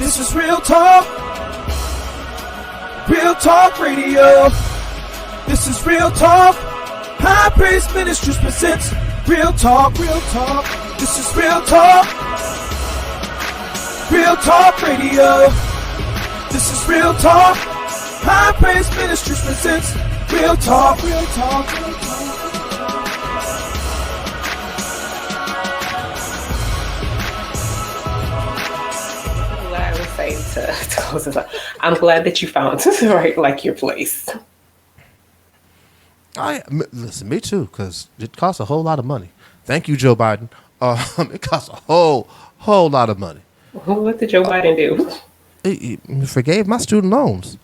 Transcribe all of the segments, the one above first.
This is Real Talk Radio. This is Real Talk. High Praise Ministries presents Real Talk. This is Real Talk Radio. This is Real Talk. High Praise Ministries presents Real Talk. To close this up, I'm glad that you found your place. Listen, me too, because it costs a whole lot of money. Thank you, Joe Biden. It costs a whole lot of money. What did Joe Biden do? He forgave my student loans.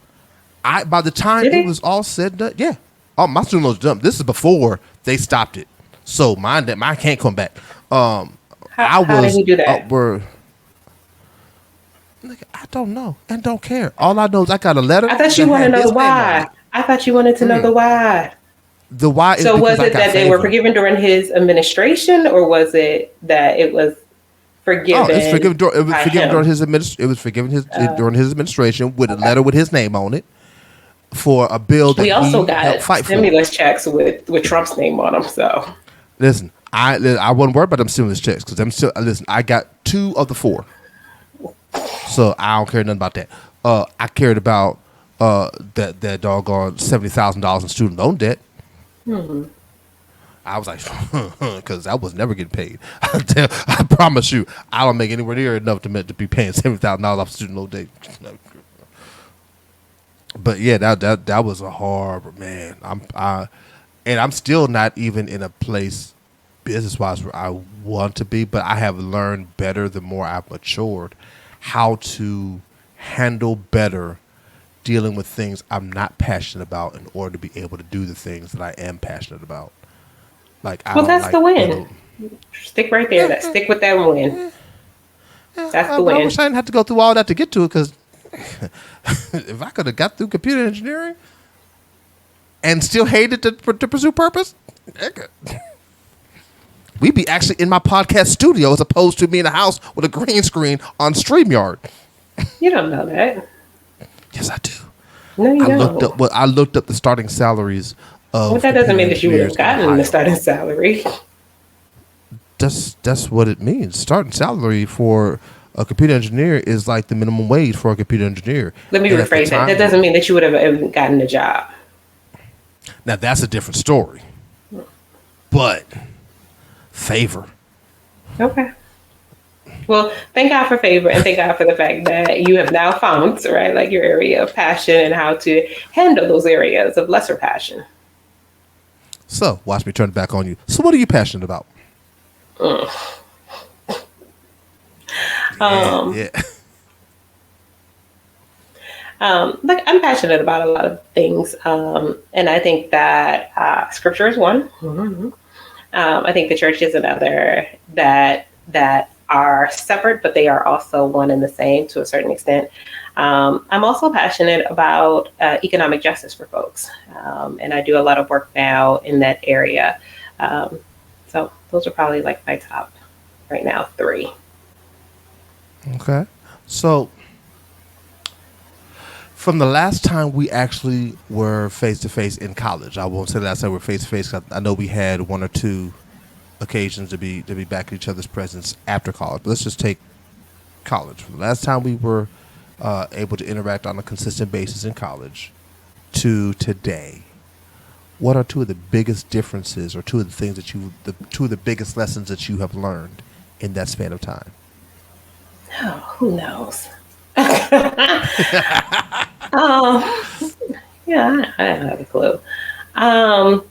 By the time it was all said and done, yeah. Oh, my student loans done. This is before they stopped it, so mine can't come back. How did he do that? I don't know and don't care. All I know is I got a letter. I thought you wanted to know the why. I thought you wanted to know the why. The why is so was it that they were forgiven during his administration, or was it that it was forgiven? Oh, it's forgiven. It was forgiven during his administration. It was forgiven during his administration with a letter with his name on it for a bill that we also got fight stimulus checks with Trump's name on them. So listen, I wasn't worried about them stimulus checks because I'm still listen. I got 2 of the 4. So I don't care nothing about that. I cared about that doggone $70,000 in student loan debt. Mm-hmm. I was like, because I was never getting paid. I promise you, I don't make anywhere near enough to be paying $70,000 off student loan debt. But yeah, that was a horrible, man. I'm still not even in a place business-wise where I want to be, but I have learned better the more I've matured how to handle better dealing with things I'm not passionate about in order to be able to do the things that I am passionate about. That's the win. Stick right there. Stick with that win. That's the win. I wish I didn't have to go through all that to get to it, because if I could have got through computer engineering and still hated to pursue purpose, we'd be actually in my podcast studio as opposed to me in a house with a green screen on StreamYard. You don't know that. Yes, I do. No, you don't. I looked up the starting salaries of. Well, that doesn't mean that you would have gotten the starting salary. That's what it means. Starting salary for a computer engineer is like the minimum wage for a computer engineer. Let me rephrase that. That doesn't mean that you would have gotten the job. Now, that's a different story. But favor. Okay. Well, thank God for favor, and thank God for the fact that you have now found, right, like your area of passion and how to handle those areas of lesser passion. So, watch me turn it back on you. So, what are you passionate about? I'm passionate about a lot of things, and I think that scripture is one. Mm-hmm. I think the church is another, that are separate, but they are also one and the same to a certain extent. I'm also passionate about economic justice for folks, and I do a lot of work now in that area. So those are probably like my top right now 3. Okay. So from the last time we actually were face-to-face in college, I won't say the last time we were face-to-face, I know we had 1 or 2 occasions to be back in each other's presence after college. But let's just take college. From the last time we were able to interact on a consistent basis in college to today, what are 2 of the biggest differences, or 2 of the things that 2 of the biggest lessons that you have learned in that span of time? Oh, who knows? Yeah, I don't have a clue. I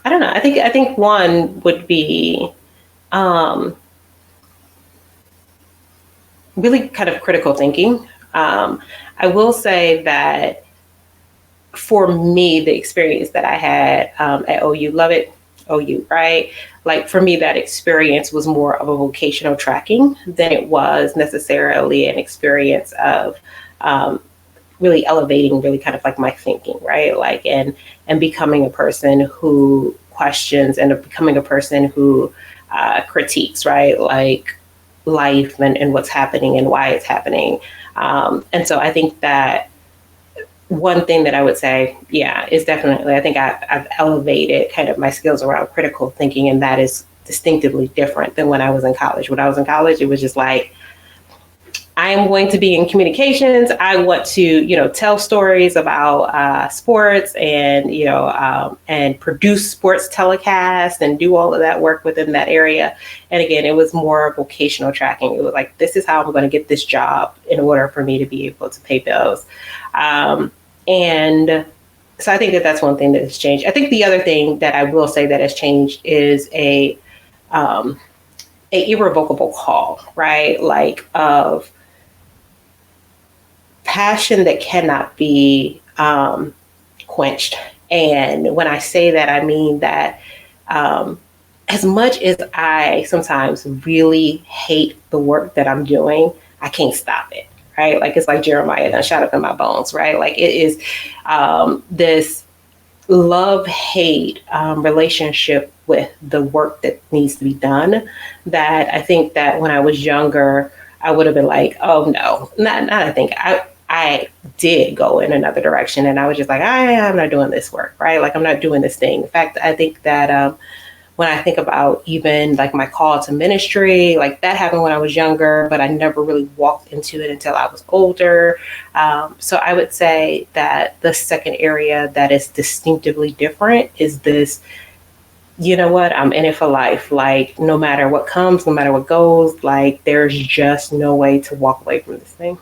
don't know. I think one would be really kind of critical thinking. I will say that for me, the experience that I had at OU, love it, OU, right? Like for me, that experience was more of a vocational tracking than it was necessarily an experience of really elevating really kind of like my thinking, right? Like, and becoming a person who questions and becoming a person who critiques, right? Like life and what's happening and why it's happening. And so I think that one thing that I would say, yeah, is definitely, I think I've elevated kind of my skills around critical thinking, and that is distinctively different than when I was in college. When I was in college, it was just like, I am going to be in communications. I want to, tell stories about sports and, and produce sports telecasts and do all of that work within that area. And again, it was more vocational tracking. It was like, this is how I'm going to get this job in order for me to be able to pay bills. And so I think that that's one thing that has changed. I think the other thing that I will say that has changed is a irrevocable call, right? Like of passion that cannot be quenched. And when I say that, I mean that as much as I sometimes really hate the work that I'm doing, I can't stop it, right? Like it's like Jeremiah done shot up in my bones, right? Like it is this love-hate relationship with the work that needs to be done that I think that when I was younger, I would have been like, oh no, not I think. I did go in another direction, and I was just like, I'm not doing this work, right? Like I'm not doing this thing. In fact, I think that when I think about even like my call to ministry, like that happened when I was younger, but I never really walked into it until I was older. So I would say that the second area that is distinctively different is this, you know what, I'm in it for life. Like no matter what comes, no matter what goes, like there's just no way to walk away from this thing.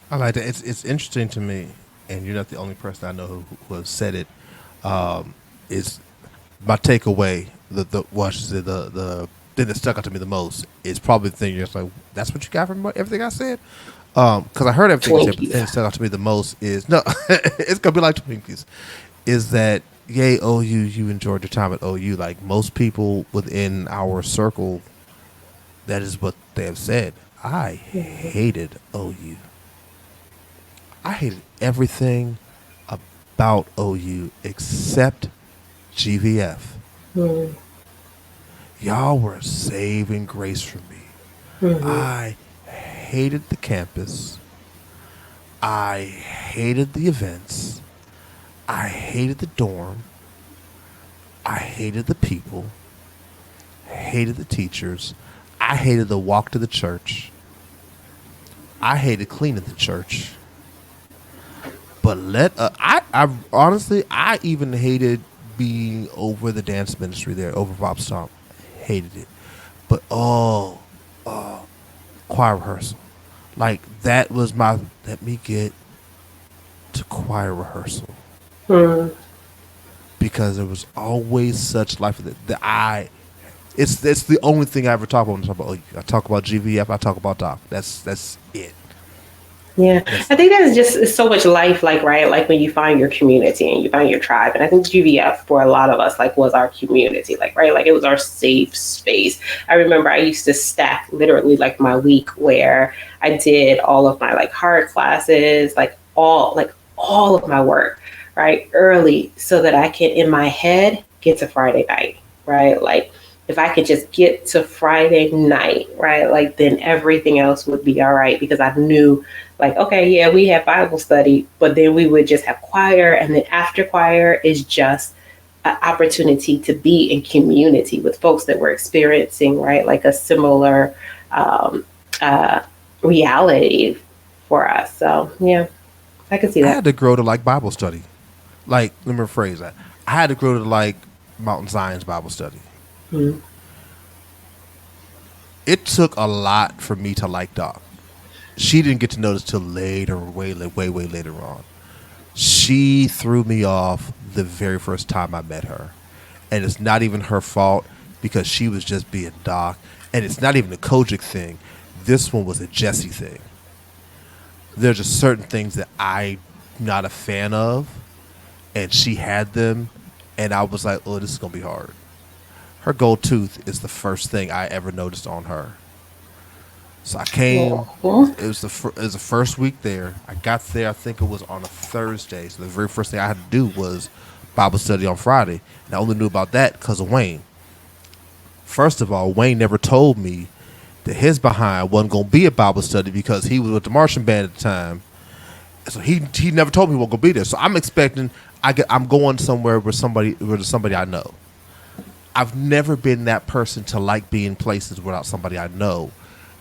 I like that. It's interesting to me, and you're not the only person I know who has said it. Is my takeaway the thing that stuck out to me the most is probably the thing you're just like, that's what you got from everything I said. Because I heard everything you said, but the thing that stuck out to me the most is no, it's gonna be like Twinkies. Is that yay OU? You enjoyed your time at OU. Like most people within our circle, that is what they have said. I hated OU. I hated everything about OU except GVF. Y'all were a saving grace for me. I hated the campus. I hated the events. I hated the dorm. I hated the people. Hated the teachers. I hated the walk to the church. I hated cleaning the church. But I honestly, I even hated being over the dance ministry there, over Pop Stomp. Hated it. But choir rehearsal. Like that was let me get to choir rehearsal. Because there was always such life that it's the only thing I ever talk about. I talk about GVF, I talk about Doc. That's it. Yeah, I think that is just so much life, like, right? Like when you find your community and you find your tribe. And I think GVF for a lot of us, like, was our community, like, right? Like it was our safe space. I remember I used to stack literally like my week where I did all of my like hard classes, like all of my work, right? Early so that I can, in my head, get to Friday night, right? Like if I could just get to Friday night, right? Like then everything else would be all right because I knew like, okay, yeah, we have Bible study, but then we would just have choir. And then after choir is just an opportunity to be in community with folks that were experiencing, right? Like a similar reality for us. So yeah, I can see that. I had to grow to like Bible study. Like, let me rephrase that. I had to grow to like Mountain Zion's Bible study. It took a lot for me to like Doc. She didn't get to know this till later, way later on. She threw me off the very first time I met her. And it's not even her fault because she was just being Doc. And it's not even a Kojic thing. This one was a Jesse thing. There's just certain things that I'm not a fan of. And she had them. And I was like, oh, this is going to be hard. Her gold tooth is the first thing I ever noticed on her. So I came. Mhm. It was the first week there. I got there. I think it was on a Thursday. So the very first thing I had to do was Bible study on Friday, and I only knew about that because of Wayne. First of all, Wayne never told me that his behind wasn't gonna be a Bible study because he was with the marching band at the time. So he never told me he wasn't gonna be there. So I'm expecting I'm going somewhere with somebody I know. I've never been that person to like being places without somebody I know,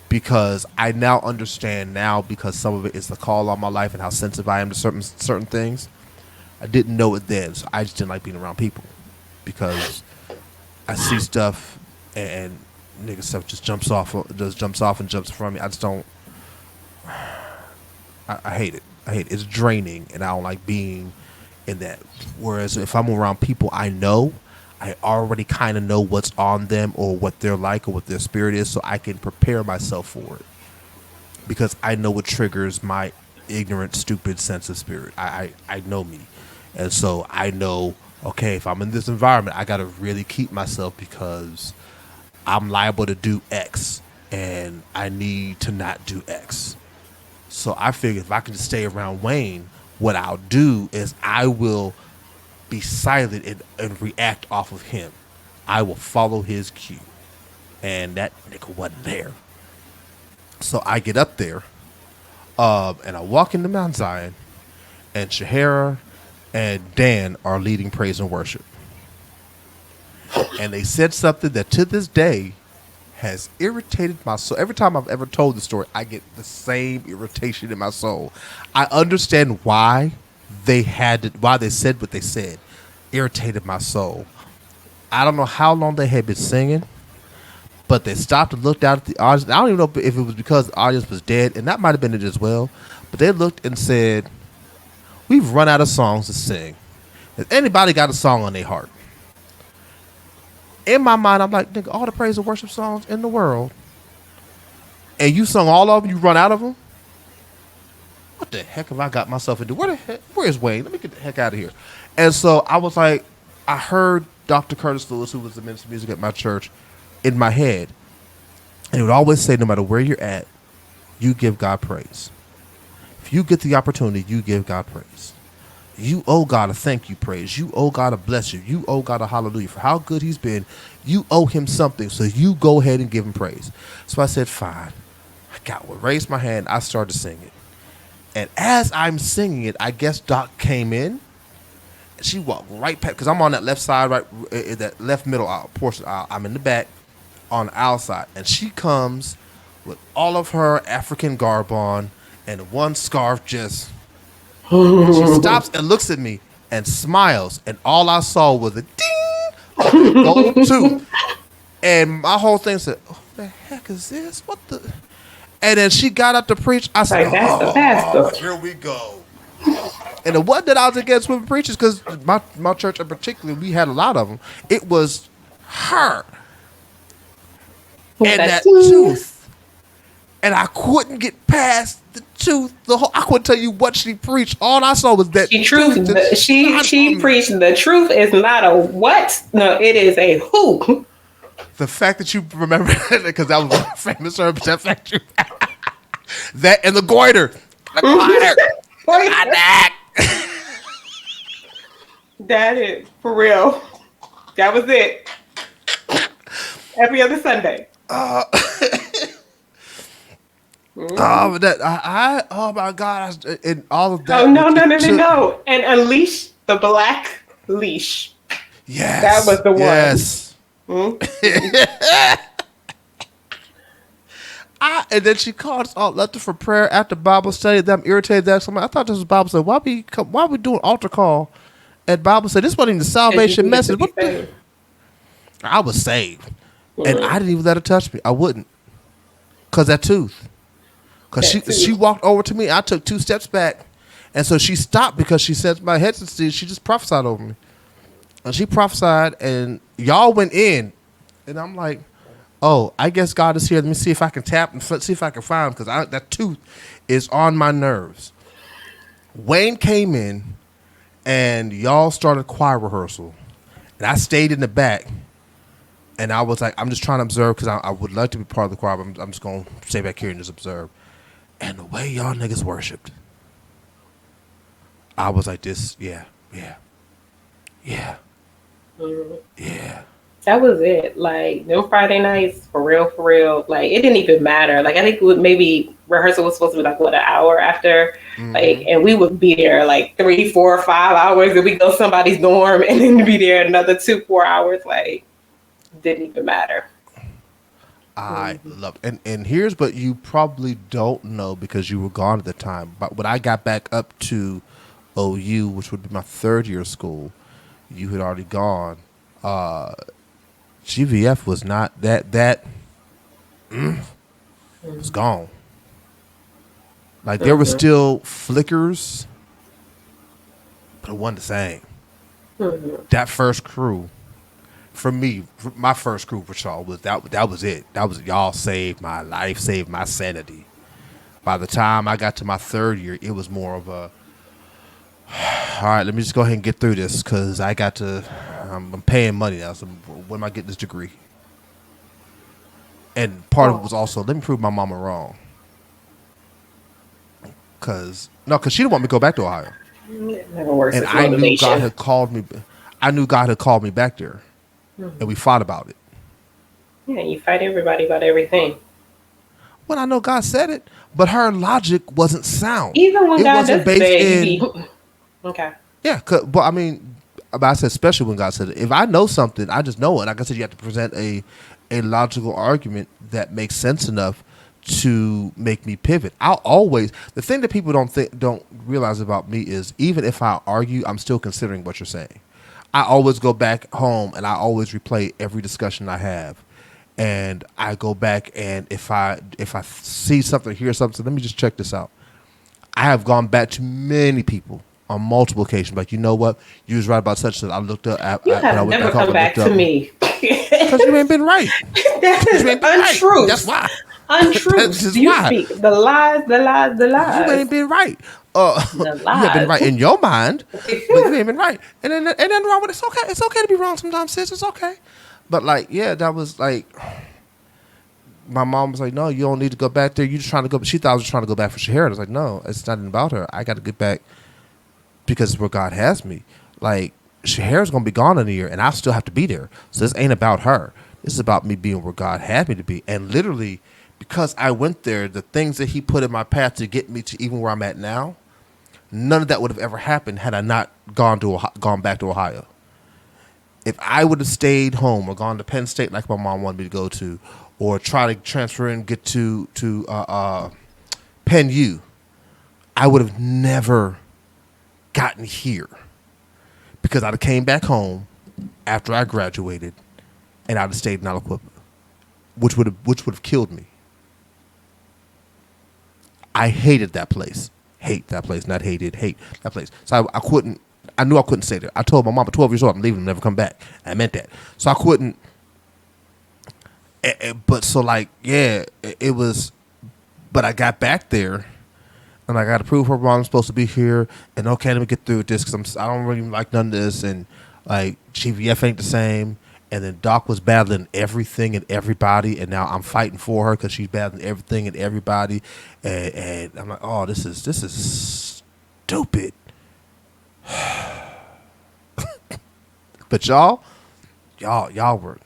because I now understand now, because some of it is the call on my life and how sensitive I am to certain things. I didn't know it then, so I just didn't like being around people because I see stuff and nigga stuff just jumps off and jumps from me. I just don't. I hate it. I hate it. It's draining, and I don't like being in that. Whereas if I'm around people I know, I already kind of know what's on them or what they're like or what their spirit is, so I can prepare myself for it. Because I know what triggers my ignorant, stupid sense of spirit. I know me. And so I know, okay, if I'm in this environment, I got to really keep myself because I'm liable to do X and I need to not do X. So I figure if I can just stay around Wayne, what I'll do is I will be silent and react off of him. I will follow his cue. And that nigga wasn't there. So I get up there, and I walk into Mount Zion, and Shahara and Dan are leading praise and worship. And they said something that to this day has irritated my soul. Every time I've ever told the story, I get the same irritation in my soul. I understand why they said what they said. Irritated my soul. I don't know how long they had been singing, but they stopped and looked out at the audience. I don't even know if it was because the audience was dead, and that might have been it as well. But they looked and said, "We've run out of songs to sing. Has anybody got a song on their heart?" In my mind, I'm like, nigga, all the praise and worship songs in the world, and you sung all of them, you run out of them? What the heck have I got myself into? Where is Wayne? Let me get the heck out of here. And so I was like, I heard Dr. Curtis Lewis, who was the minister of music at my church, in my head. And he would always say, no matter where you're at, you give God praise. If you get the opportunity, you give God praise. You owe God a thank you praise. You owe God a bless you. You owe God a hallelujah for how good he's been. You owe him something, so you go ahead and give him praise. So I said, fine. Raised my hand. I started to sing it. And as I'm singing it, I guess Doc came in. And she walked right past, because I'm on that left side, right, that left middle portion. I'm in the back on the aisle side. And she comes with all of her African garb on and one scarf just... She stops and looks at me and smiles, and all I saw was a ding, gold tooth, and my whole thing said, "Oh, what the heck is this? What the?" And then she got up to preach. I said, That's the pastor. Here we go." And it wasn't that I was against women preachers, because my church in particular, we had a lot of them. It was her and that tooth. And I couldn't get past the tooth. I couldn't tell you what she preached. All I saw was that she preached the truth is not a what? No, it is a who. The fact that you remember it, because that was one famous sermon. That fact that and the goiter. That is for real. That was it. Every other Sunday. Oh, oh my God! And all of that. Oh no! And unleash the black leash. Yes, that was the one. Yes. And then she called us all left for prayer after Bible study. That I'm irritated. That I thought this was Bible study. Why we doing altar call at Bible study? This wasn't even the salvation message. I was saved, and I didn't even let her touch me. I wouldn't, cause that tooth. Because she walked over to me. I took 2 steps back. And so she stopped because she sensed my hesitancy. She just prophesied over me. And she prophesied, and y'all went in. And I'm like, oh, I guess God is here. Let me see if I can tap and see if I can find him, because that tooth is on my nerves. Wayne came in, and y'all started choir rehearsal. And I stayed in the back. And I was like, I'm just trying to observe because I would like to be part of the choir, but I'm just going to stay back here and just observe. And the way y'all niggas worshipped, I was like, this, yeah. That was it. Like, them Friday nights, for real. Like, it didn't even matter. Like, I think maybe rehearsal was supposed to be like, what, an hour after? Like, and we would be there like 3, 4, 5 hours, and we go to somebody's dorm and then be there another 2, 4 hours. Like, didn't even matter. I love it. And here's what you probably don't know because you were gone at the time. But when I got back up to OU, which would be my third year of school, you had already gone. GVF was not that was gone. Like there were still flickers, but it wasn't the same. That first crew, for me, my first crew for y'all was that was it. That was y'all saved my life, saved my sanity. By the time I got to my third year, it was more of a all right, let me just go ahead and get through this because I got to. I'm paying money now, so when am I getting this degree? And part of it was also let me prove my mama wrong. Cause she didn't want me to go back to Ohio. It never works. And I knew God had called me. I knew God had called me back there, and we fought about it. Yeah, you fight everybody about everything. Well, I know God said it, but her logic wasn't sound. Even when it God wasn't does based say, okay. Yeah, but I mean, I said especially when God said it. If I know something, I just know it. Like I said, you have to present a logical argument that makes sense enough to make me pivot. I'll always the thing that people don't realize about me is even if I argue, I'm still considering what you're saying. I always go back home and I always replay every discussion I have, and I go back and if I see something, hear something, let me just check this out. I have gone back to many people on multiple occasions, like you know what, you was right about such that. I looked up. You have never come back to me because you ain't been right. That is untrue. Right. That's why. Untrue. That's just you why. speak the lies. You ain't been right. The lies. You have been right in your mind, but you ain't been right. And then wrong with it. It's okay. It's okay to be wrong sometimes, sis. It's okay. But like, yeah, that was like, my mom was like, no, you don't need to go back there. You just trying to go. She thought I was trying to go back for Shahara. I was like, no, it's not about her. I got to get back because it's where God has me. Like, Shahara's going to be gone in a year, and I still have to be there. So this ain't about her. This is about me being where God had me to be. And literally, because I went there, the things that he put in my path to get me to even where I'm at now, none of that would have ever happened had I not gone back to Ohio. If I would have stayed home or gone to Penn State like my mom wanted me to go to, or try to transfer and get to Penn U, I would have never gotten here because I'd have came back home after I graduated and I'd have stayed in Aliquippa, which would have killed me. I hated that place. Hate that place. Not hated. Hate that place. So I couldn't. I knew I couldn't stay there. I told my mom at 12 years old I'm leaving and never come back. And I meant that. So I couldn't. But so like, yeah, it was. But I got back there, and I got to prove her wrong. I'm supposed to be here, and okay, let me get through with this because I don't really like none of this, and like GVF ain't the same. And then Doc was battling everything and everybody, and now I'm fighting for her because she's battling everything and everybody, and I'm like, oh, this is stupid. But y'all were.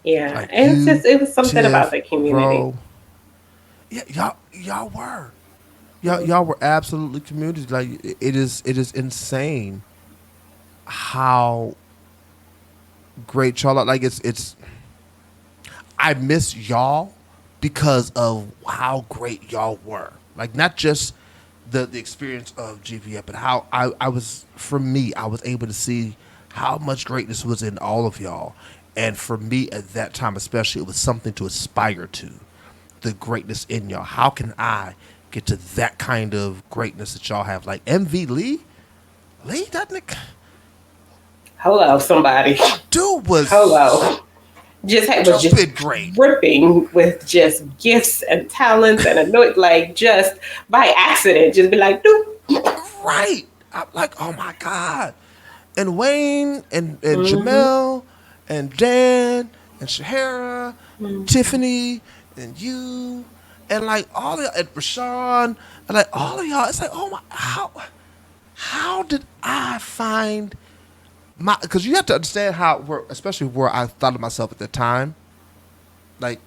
Yeah, like, and it was something about the community. Bro, yeah, y'all were. Y'all were absolutely community. Like it is insane how great y'all are. Like it's I miss y'all because of how great y'all were. Like not just the experience of GVF, but how I was able to see how much greatness was in all of y'all. And for me at that time especially, it was something to aspire to. The greatness in y'all. How can I get to that kind of greatness that y'all have? Like MV Lee, that nigga. Hello, somebody. Dude was just great. Dripping with just gifts and talents and anoint, like just by accident, just be like, doop. Right. I'm like, oh my God. And Wayne and Jamel and Dan and Shahara, Tiffany and you, and like all of y'all, and Rashawn, and like all of y'all. It's like, oh my, how did I find my? Because you have to understand especially where I thought of myself at the time. Like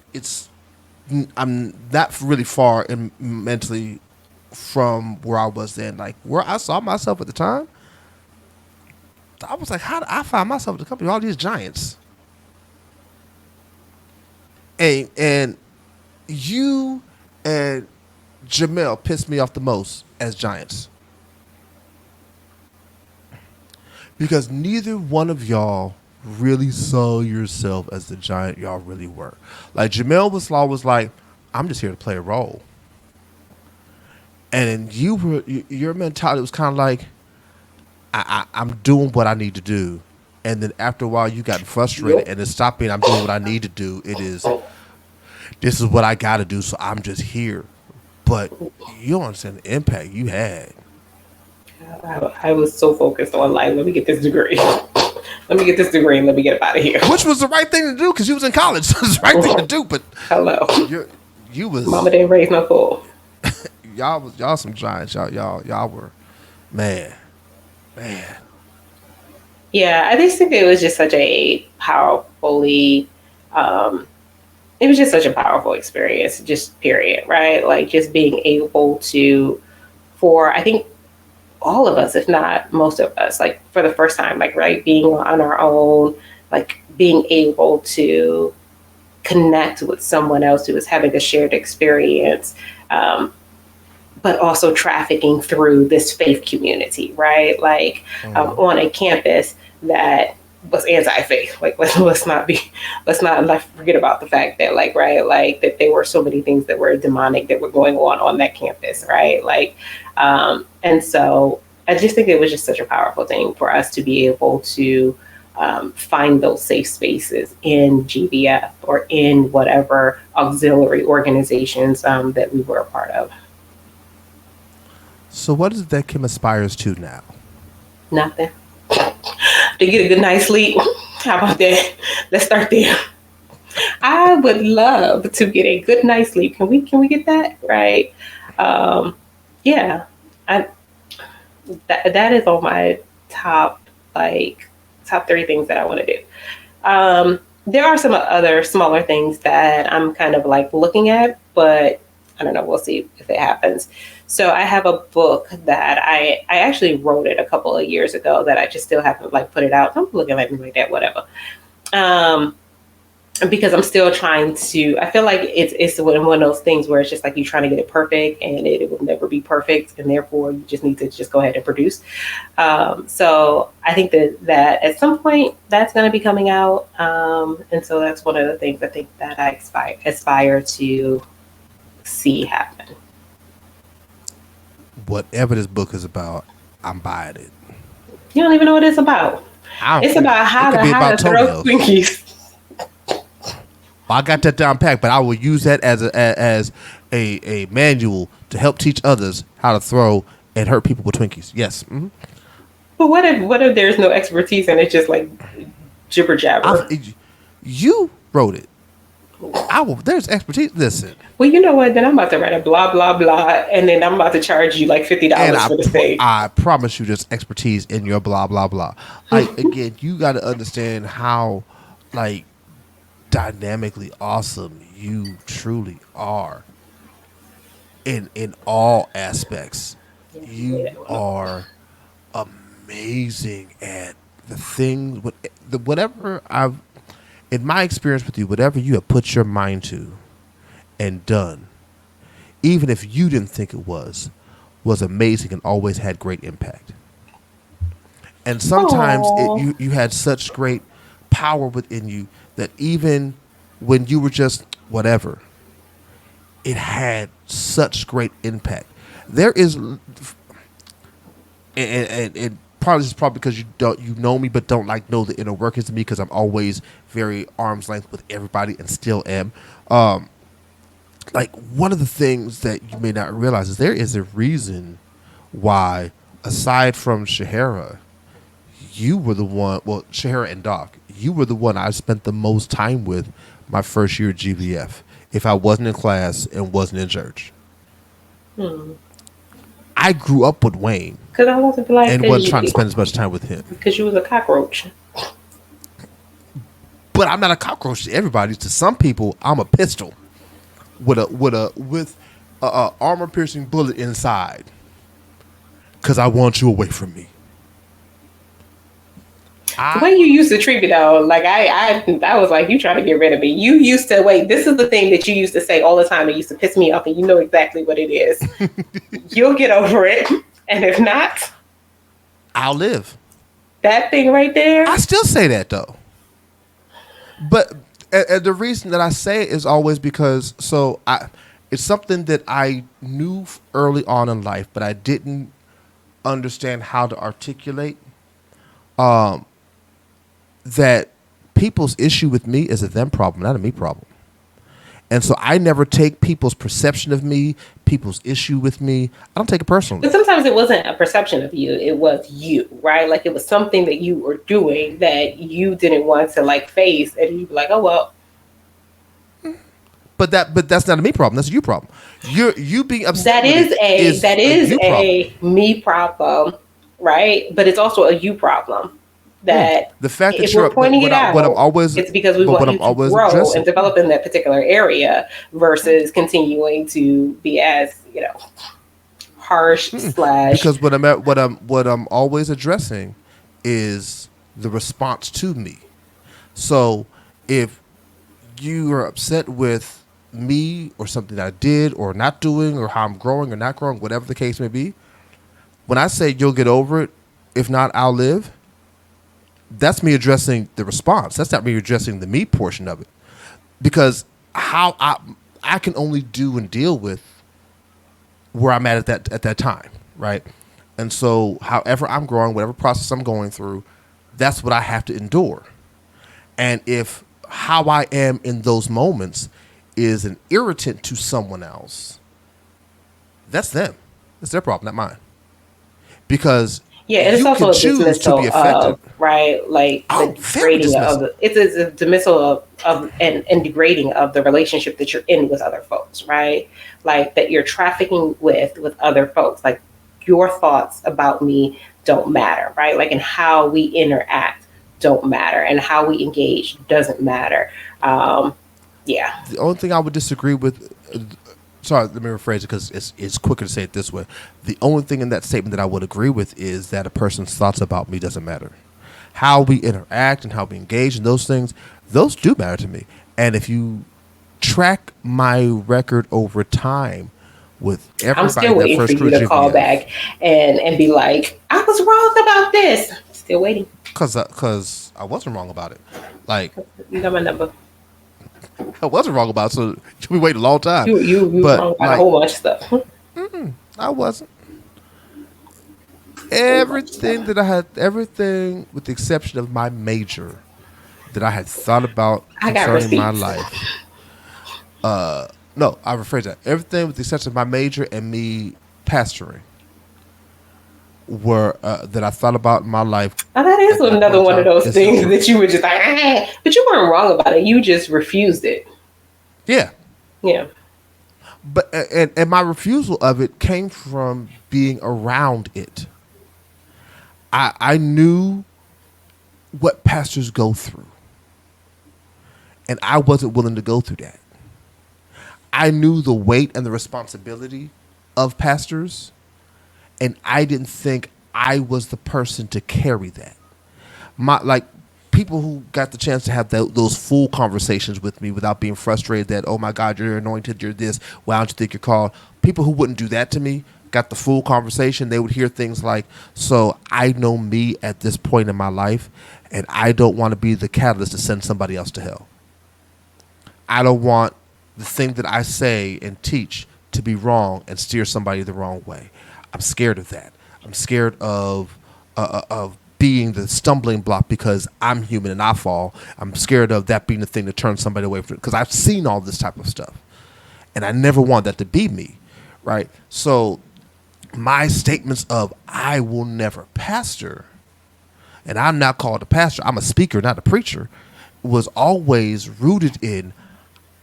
I'm not really far mentally from where I was then. Like where I saw myself at the time, I was like, how did I find myself at the company with all these giants? And you and Jamel pissed me off the most as giants. Because neither one of y'all really saw yourself as the giant y'all really were. Like Jamel was like, I'm just here to play a role. And then your mentality was kind of like, I'm doing what I need to do. And then after a while, you got frustrated, and it stopped being I'm doing what I need to do. It is, this is what I got to do, so I'm just here. But you don't understand the impact you had. I was so focused on like, let me get this degree. Let me get this degree and let me get up out of here. Which was the right thing to do because you was in college. So it's the right thing to do. But hello, you was Mama didn't raise no fool. y'all some giants. Y'all were man. Yeah, I just think it was just such a powerfully, it was just such a powerful experience, just period, right? Like just being able to, for I think all of us, if not most of us, like for the first time, like, right, being on our own, like being able to connect with someone else who is having a shared experience, but also trafficking through this faith community, right? Like on a campus that was anti-faith. Like let's not forget about the fact that like, right, like that there were so many things that were demonic that were going on that campus, right? Like, and so I just think it was just such a powerful thing for us to be able to find those safe spaces in GBF or in whatever auxiliary organizations that we were a part of. So what is it that Kim aspires to now? Nothing. To get a good night's sleep. How about that? Let's start there. I would love to get a good night's sleep. Can we get that? Right. Yeah. That is on my top 3 things that I want to do. There are some other smaller things that I'm kind of like looking at, but I don't know. We'll see if it happens. So I have a book that I actually wrote it a couple of years ago that I just still haven't like put it out. I'm looking at me like that, whatever. Because I'm still trying to, I feel like it's one of those things where it's just like you're trying to get it perfect and it will never be perfect. And therefore you just need to just go ahead and produce. So I think that at some point that's going to be coming out. And so that's one of the things I think that I aspire to see happen. Whatever this book is about, I'm buying it. You don't even know what it's about. It's about how to throw Twinkies. I got that down packed, but I will use that as a manual to help teach others how to throw and hurt people with Twinkies. Yes. Mm-hmm. But what if there's no expertise and it's just like jibber jabber? You wrote it. There's expertise. Listen. Well, you know what? Then I'm about to write a blah blah blah, and then I'm about to charge you like $50 for the stage. I promise you, there's expertise in your blah blah blah. Like again, you got to understand how like dynamically awesome you truly are in all aspects. You are amazing at the things. Whatever I've. In my experience with you, whatever you have put your mind to and done, even if you didn't think it was amazing and always had great impact. And sometimes you had such great power within you that even when you were just whatever, it had such great impact. There is, and probably because you know me, but don't like know the inner workings of me because I'm always very arm's length with everybody and still am. Like one of the things that you may not realize is there is a reason why, aside from Shahara, you were the one, well, Shahara and Doc, you were the one I spent the most time with my first year at GVF if I wasn't in class and wasn't in church. I grew up with Wayne Because I wasn't like, and wasn't trying to spend as much time with him. because you was a cockroach. But I'm not a cockroach to everybody. To some people, I'm a pistol with a armor piercing bullet inside. Because I want you away from me. The way you used to treat me though, like I was like, you trying to get rid of me. You used to wait. This is the thing that you used to say all the time. It used to piss me off, and you know exactly what it is. You'll get over it, and if not, I'll live. That thing right there. I still say that though. But the reason that I say it is always because it's something that I knew early on in life, but I didn't understand how to articulate. That people's issue with me is a them problem, not a me problem. And so I never take people's perception of me, people's issue with me. I don't take it personally. But sometimes it wasn't a perception of you. It was you, right? Like it was something that you were doing that you didn't want to like face. And you'd be like, oh, well. But that's not a me problem. That's a you problem. You being upset. That is a me problem, right? But it's also a you problem. That the fact that if we're pointing it out, it's because we want you to grow and develop in that particular area versus continuing to be as harsh slash. Because what I'm always addressing is the response to me. So if you are upset with me or something that I did or not doing or how I'm growing or not growing, whatever the case may be, when I say you'll get over it, if not, I'll live. That's me addressing the response. That's not me addressing the me portion of it. Because how I can only do and deal with where I'm at that time, right? And so however I'm growing, whatever process I'm going through, that's what I have to endure. And if how I am in those moments is an irritant to someone else, that's them. That's their problem, not mine. Because and it's also a dismissal of, right? Like the degrading of it's a dismissal of and degrading of the relationship that you're in with other folks, right? Like that you're trafficking with other folks. Like your thoughts about me don't matter, right? Like and how we interact don't matter, and how we engage doesn't matter. The only thing I would disagree with. Sorry, let me rephrase it because it's quicker to say it this way. The only thing in that statement that I would agree with is that a person's thoughts about me doesn't matter. How we interact and how we engage in those things, those do matter to me. And if you track my record over time with everybody, I'm still waiting for you to call back and be like, I was wrong about this. Still waiting. Because I wasn't wrong about it. Like you got my number. I wasn't wrong about it, so we waited a long time. You were wrong about a whole bunch of stuff. I wasn't. Everything with the exception of my major that I had thought about concerning my life. No, I rephrase that. Everything with the exception of my major and me pastoring were that I thought about in my life. Now that is another one of those things that you were just like, but you weren't wrong about it. You just refused it. Yeah. Yeah. But and my refusal of it came from being around it. I knew what pastors go through, and I wasn't willing to go through that. I knew the weight and the responsibility of pastors, and I didn't think I was the person to carry that. People who got the chance to have those full conversations with me without being frustrated that, oh my God, you're anointed, you're this, why don't you think you're called? People who wouldn't do that to me got the full conversation. They would hear things like, so I know me at this point in my life, and I don't want to be the catalyst to send somebody else to hell. I don't want the thing that I say and teach to be wrong and steer somebody the wrong way. I'm scared of that. I'm scared of being the stumbling block because I'm human and I fall. I'm scared of that being the thing to turn somebody away from it because I've seen all this type of stuff, and I never want that to be me, right? So my statements of I will never pastor and I'm not called a pastor, I'm a speaker, not a preacher, was always rooted in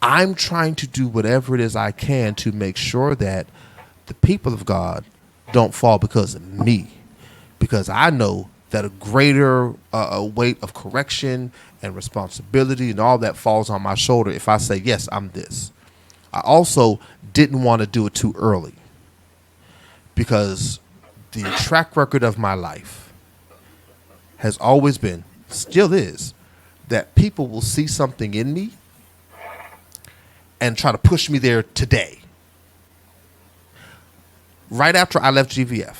I'm trying to do whatever it is I can to make sure that the people of God don't fall because of me. Because I know that a greater weight of correction and responsibility and all that falls on my shoulder if I say, yes, I'm this. I also didn't want to do it too early because the track record of my life has always been, still is, that people will see something in me and try to push me there today. Right after I left GVF,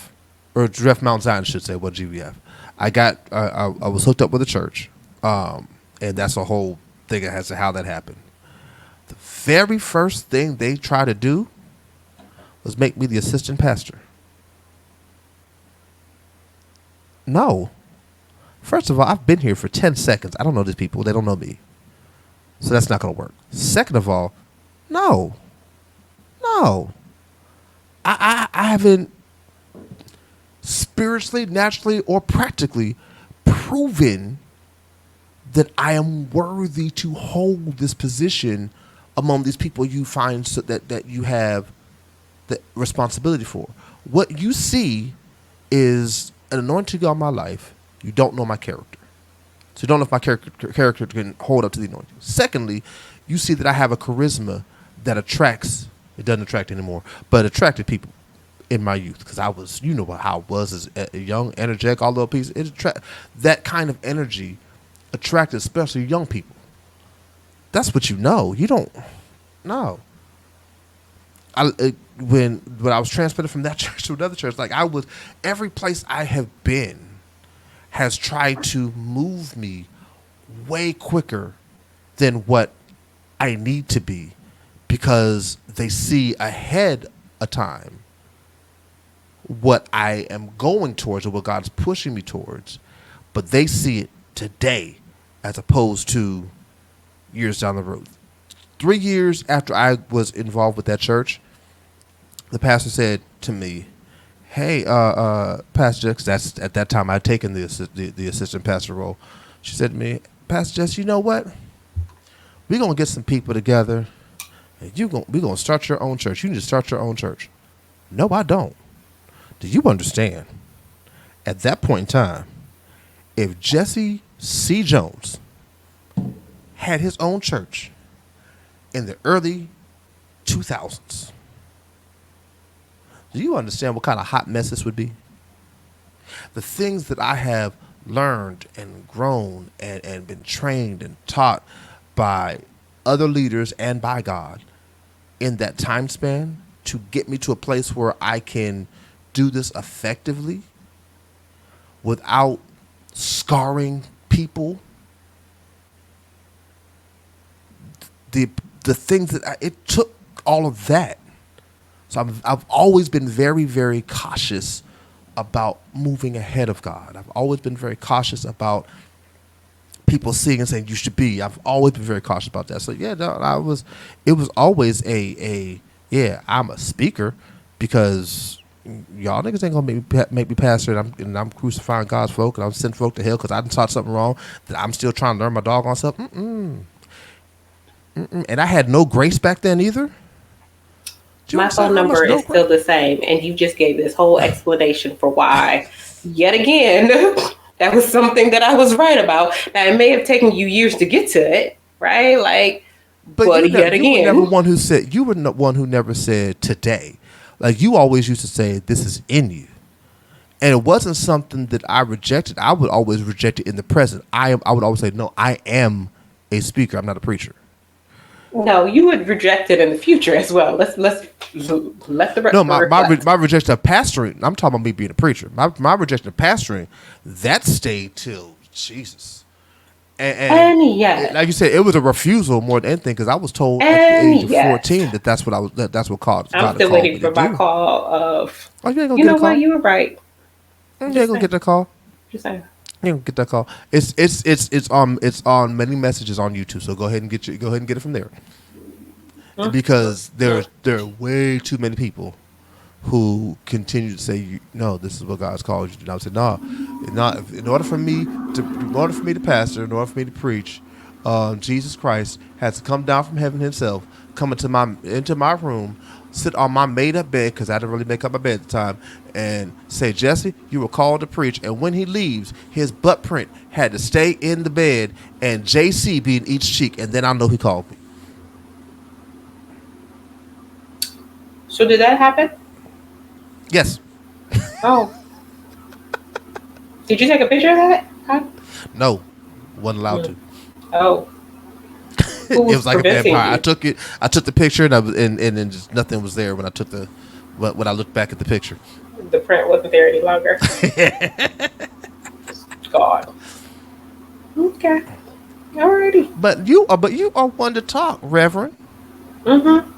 or GVF Mount Zion, I should say, what GVF, I was hooked up with a church, and that's a whole thing as to how that happened. The very first thing they tried to do was make me the assistant pastor. No. First of all, I've been here for 10 seconds. I don't know these people. They don't know me. So that's not going to work. Second of all, no. I haven't spiritually, naturally, or practically proven that I am worthy to hold this position among these people you find that you have the responsibility for. What you see is an anointing on my life. You don't know my character. So you don't know if my character can hold up to the anointing. Secondly, you see that I have a charisma that attracts, it doesn't attract anymore, but attracted people in my youth. Because I was, you know how I was as a young, energetic, all those pieces. That kind of energy attracted especially young people. That's what you know. You don't know. When I was transplanted from that church to another church, like every place I have been has tried to move me way quicker than what I need to be because they see ahead of time what I am going towards or what God's pushing me towards, but they see it today as opposed to years down the road. 3 years after I was involved with that church, the pastor said to me, "Hey, Pastor," because that's at that time I'd taken the assistant pastor role. She said to me, "Pastor Jess, you know what? We're gonna get some people together, and we're gonna start your own church. You need to start your own church." No, I don't. Do you understand? At that point in time, if Jesse C. Jones had his own church in the early 2000s, do you understand what kind of hot mess this would be? The things that I have learned and grown and been trained and taught by other leaders and by God in that time span to get me to a place where I can do this effectively without scarring people. The things that it took all of that. So I've always been very, very cautious about moving ahead of God. I've always been very cautious about people seeing and saying you should be. I've always been very cautious about that. So yeah, no, it was always yeah, I'm a speaker because y'all niggas ain't gonna make me pastor and I'm crucifying God's folk and I'm sending folk to hell because I done taught something wrong that I'm still trying to learn my doggone self. And I had no grace back then either. My phone number is still the same, and you just gave this whole explanation for why, yet again, that was something that I was right about. Now, it may have taken you years to get to it, right? Like, but yet again. You were the one who never said today. Like, you always used to say, this is in you. And it wasn't something that I rejected. I would always reject it in the present. I would always say, no, I am a speaker. I'm not a preacher. No, you would reject it in the future as well. Let's let the rest. No, my rejection of pastoring. I'm talking about me being a preacher. My rejection of pastoring that stayed till Jesus. And yeah, like you said, it was a refusal more than anything because I was told at the age of 14 that's what I was. That's what called. I'm still waiting for my call of. Oh, you ain't gonna get a call. What? You were right. You ain't gonna get that call. Just saying. You don't get that call. It's on many messages on YouTube. So go ahead and get it from there. Because there are way too many people who continue to say, no, this is what God's called you to do. And I would say, no, In order for me to pastor, in order for me to preach, Jesus Christ has to come down from heaven Himself, come into my room, sit on my made up bed because I didn't really make up my bed at the time, and say, Jesse, you were called to preach. And when he leaves, his butt print had to stay in the bed, and JC be in each cheek, and then I know he called me. So did that happen? Yes. Oh. Did you take a picture of that? Huh? No, wasn't allowed to. Oh. It was like a vampire. You? I took the picture, and then just nothing was there when I looked back at the picture. The print wasn't there any longer. God. Okay. Alrighty. But you are one to talk, Reverend. Mm-hmm.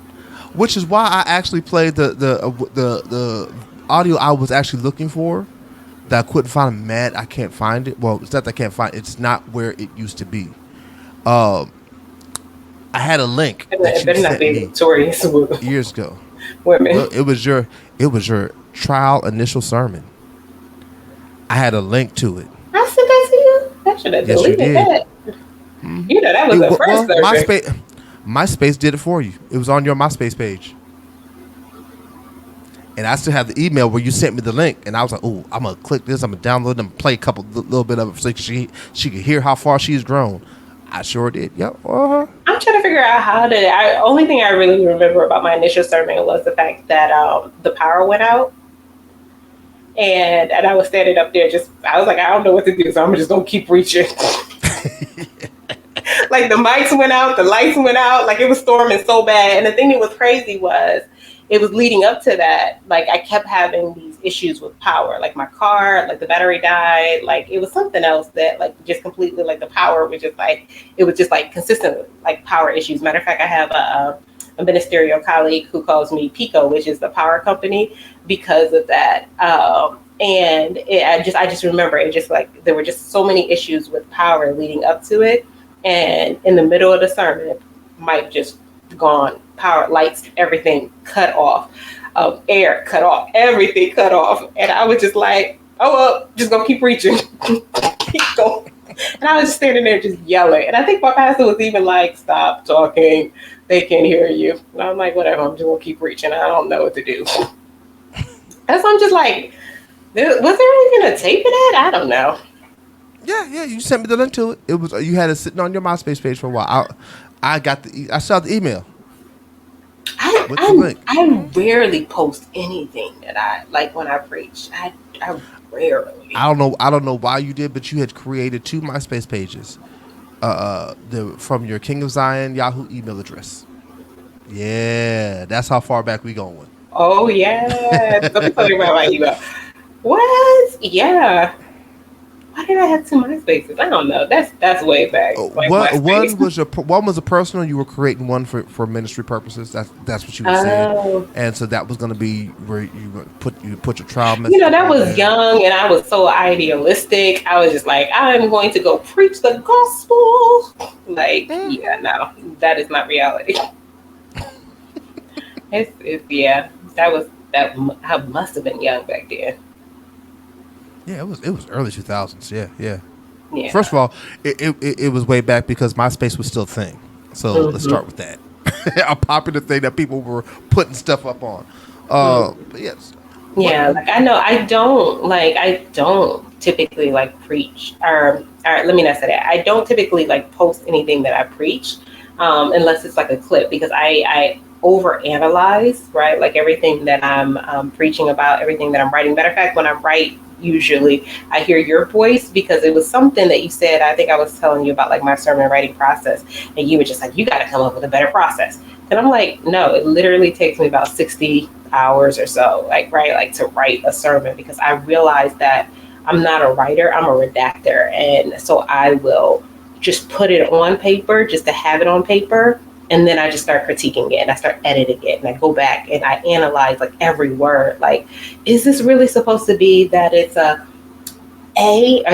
Which is why I actually played the audio I was actually looking for. That I couldn't find. I'm mad I can't find it. Well, it's not that I can't find it. It's not where it used to be. I had a link that you sent me victorious years ago. Women. Well, it was your trial initial sermon. I had a link to it. I sent that to you. I should have deleted that. Mm-hmm. You know that was the first version. MySpace did it for you. It was on your MySpace page. And I still have the email where you sent me the link, and I was like, "Oh, I'm gonna click this. I'm gonna download them, play a little bit of it, so she could hear how far she's grown." I sure did. Yep. I'm trying to figure out how to. Only thing I really remember about my initial sermon was the fact that the power went out, and I was standing up there. I was like, I don't know what to do, so I'm just gonna keep reaching. Like the mics went out, the lights went out, like it was storming so bad. And the thing that was crazy was it was leading up to that. Like I kept having these issues with power, like my car, like the battery died. Like it was something else that like just completely like the power was just like, it was just like consistent like power issues. Matter of fact, I have a ministerial colleague who calls me Pico, which is the power company because of that. And I just remember it just like, there were just so many issues with power leading up to it. And in the middle of the sermon, mic just gone, power, lights, everything cut off, air cut off, everything cut off. And I was just like, oh, well, just gonna keep reaching. Keep going. And I was just standing there just yelling. And I think my pastor was even like, stop talking. They can't hear you. And I'm like, whatever, I'm just gonna keep reaching. I don't know what to do. And so I'm just like, was there even a tape of that? I don't know. Yeah, you sent me the link to it. It was you had it sitting on your MySpace page for a while. I saw the email. I rarely post anything that I like when I preach. I rarely. I don't know why you did, but you had created 2 MySpace pages. From your King of Zion Yahoo email address. Yeah, that's how far back we going. Oh yeah, don't be talking about my email. What? Yeah. Why did I have 2 MySpaces? I don't know. That's way back. Like one was a personal. You were creating one for ministry purposes. That's what you were saying. And so that was going to be where you put your trial message. You know, that was young, and I was so idealistic. I was just like, I'm going to go preach the gospel. Like, yeah, no, that is not reality. Yeah. I must have been young back then. Yeah, it was early 2000s. Yeah. First of all, it was way back because MySpace was still a thing. So let's start with that. A popular thing that people were putting stuff up on. But yes. Yeah, like I know I don't typically like preach or let me not say that. I don't typically like post anything that I preach unless it's like a clip because I overanalyze, right? Like everything that I'm preaching about, everything that I'm writing. Matter of fact, when I write, usually I hear your voice because it was something that you said. I think I was telling you about like my sermon writing process, and you were just like, you got to come up with a better process. And I'm like, no, it literally takes me about 60 hours or so, like to write a sermon because I realized that I'm not a writer, I'm a redactor. And so I will just put it on paper just to have it on paper. And then I just start critiquing it and I start editing it and I go back and I analyze like every word. Like, is this really supposed to be that it's a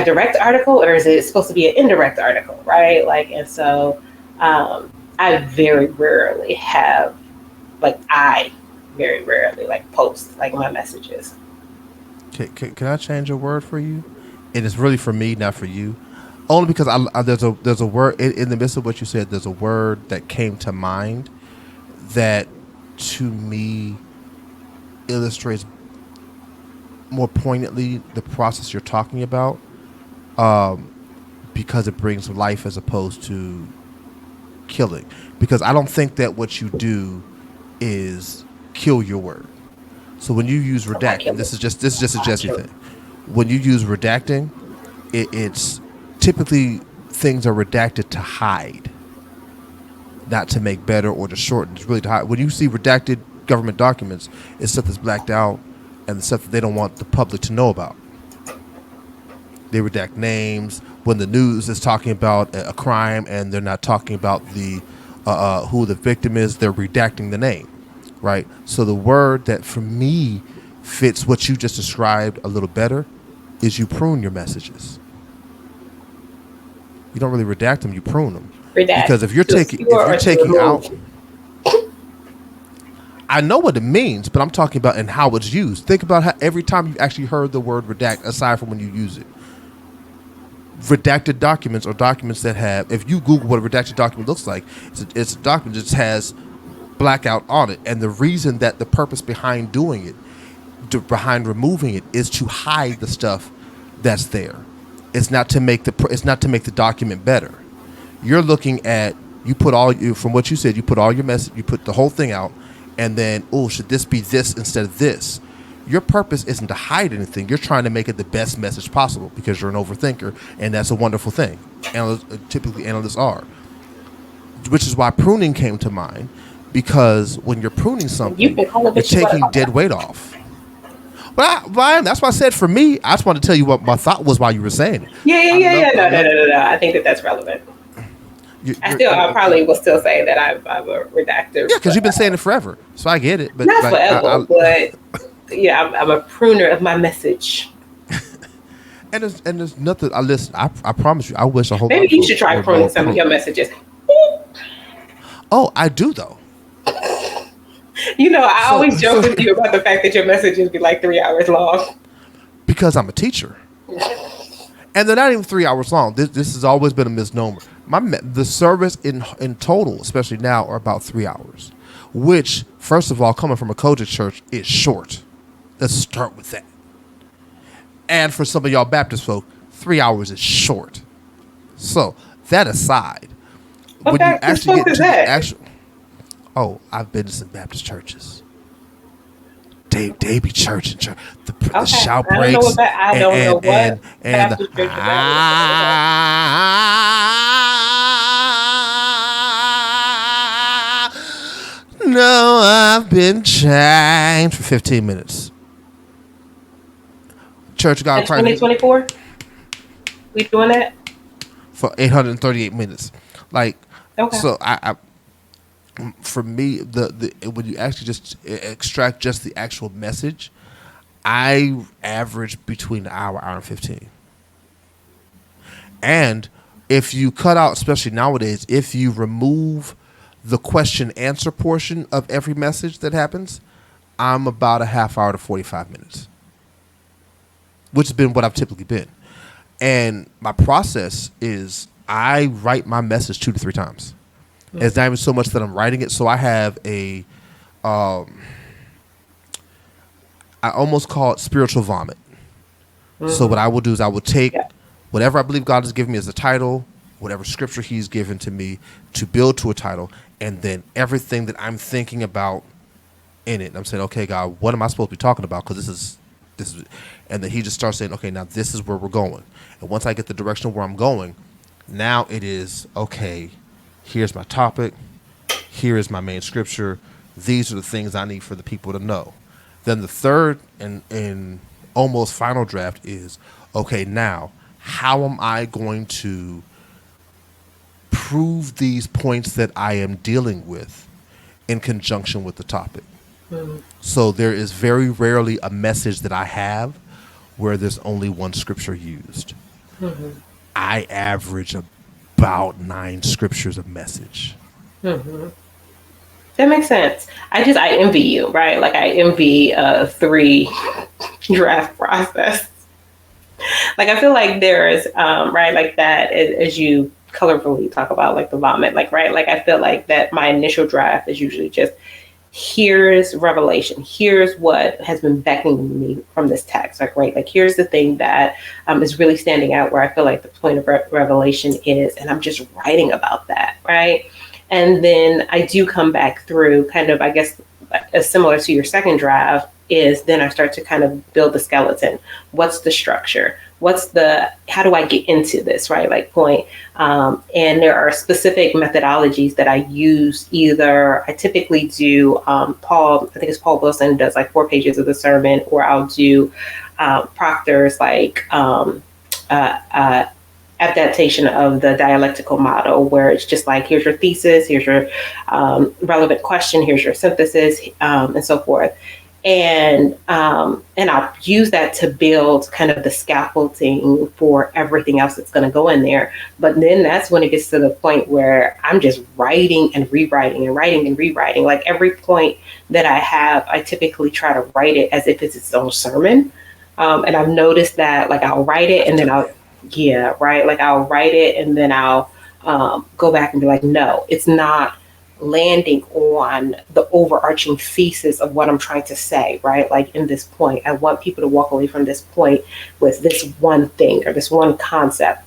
direct article or is it supposed to be an indirect article, right? Like, and so I very rarely post like my messages. Can I change a word for you? and it's really for me, not for you. Only because there's a word in the midst of what you said. There's a word that came to mind that, to me, illustrates more poignantly the process you're talking about, because it brings life as opposed to killing. Because I don't think that what you do is kill your word. So when you use redacting, this is just a Jesse thing. When you use redacting, it's typically things are redacted to hide, not to make better or to shorten. It's really to hide. When you see redacted government documents, it's stuff that's blacked out and the stuff that they don't want the public to know about. They redact names when the news is talking about a crime and they're not talking about the who the victim is. They're redacting the name, right? So the word that for me fits what you just described a little better is you prune your messages. You don't really redact them; you prune them. Redact. Because if you're taking out, I know what it means, but I'm talking about and how it's used. Think about how every time you've actually heard the word redact, aside from when you use it. Redacted documents or documents that have, if you Google what a redacted document looks like, it's a document that just has blackout on it. And the reason that the purpose behind doing it, behind removing it, is to hide the stuff that's there. It's not to make the document better. You're looking at, from what you said, you put all your message, you put the whole thing out, and then, should this be this instead of this? Your purpose isn't to hide anything. You're trying to make it the best message possible because you're an overthinker, and that's a wonderful thing. Typically, analysts are. Which is why pruning came to mind, because when you're pruning something, you're taking dead weight off. But Brian, that's why I said for me, I just wanted to tell you what my thought was while you were saying it. Yeah. No. I think that's relevant. I probably will still say that I'm a redactor. Yeah, because you've been saying it forever, so I get it. But not forever, but yeah, I'm a pruner of my message. and there's nothing. Listen, I promise you, I wish a whole. Maybe you should try pruning some of your messages. Oh, I do though. I always joke with you about the fact that your messages be like 3 hours long. Because I'm a teacher. And they're not even 3 hours long. This has always been a misnomer. The service in total, especially now, are about 3 hours. Which, first of all, coming from a Kojic church, is short. Let's start with that. And for some of y'all Baptist folk, 3 hours is short. So, that aside, when you actually get to the actual... Oh, I've been to some Baptist churches. They be church. The shout breaks. I don't know what. No, I've been chained for 15 minutes. Church of God Christ. 2024? We doing that? For 838 minutes. So I for me, the when you actually just extract just the actual message, I average between an hour and 15. And if you cut out, especially nowadays, if you remove the question answer portion of every message that happens, I'm about a half hour to 45 minutes, which has been what I've typically been. And my process is I write my message 2 to 3 times. It's not even so much that I'm writing it. So I have I almost call it spiritual vomit. Mm-hmm. So what I will do is I will take whatever I believe God has given me as a title, whatever scripture he's given to me to build to a title, and then everything that I'm thinking about in it. And I'm saying, okay, God, what am I supposed to be talking about? Because this is, and then he just starts saying, okay, now this is where we're going. And once I get the direction of where I'm going, now it is, okay, here's my topic. Here is my main scripture. These are the things I need for the people to know. Then the third and almost final draft is, okay, now how am I going to prove these points that I am dealing with in conjunction with the topic? Mm-hmm. So there is very rarely a message that I have where there's only one scripture used. Mm-hmm. I average about 9 scriptures a message. Mm-hmm. That makes sense. I envy you, right? Like I envy a 3 draft process. Like I feel like there's right, like that as you colorfully talk about like the vomit, like right, like I feel like that my initial draft is usually just here's revelation, here's what has been beckoning me from this text, like right, like here's the thing that is really standing out where I feel like the point of revelation is, and I'm just writing about that, right? And then I do come back through kind of, I guess, similar to your second draft, is then I start to kind of build the skeleton. What's the structure? How do I get into this, right? Like point. And there are specific methodologies that I use. Either I typically do, I think it's Paul Wilson does like 4 pages of the sermon, or I'll do Proctor's like, adaptation of the dialectical model, where it's just like, here's your thesis, here's your relevant question, here's your synthesis, and so forth. And I'll use that to build kind of the scaffolding for everything else that's going to go in there. But then that's when it gets to the point where I'm just writing and rewriting and writing and rewriting. Like every point that I have, I typically try to write it as if it's its own sermon. And I've noticed that, like, I'll write it and then I'll write it and then I'll go back and be like, no, it's not landing on the overarching thesis of what I'm trying to say, right? Like in this point, I want people to walk away from this point with this one thing or this one concept.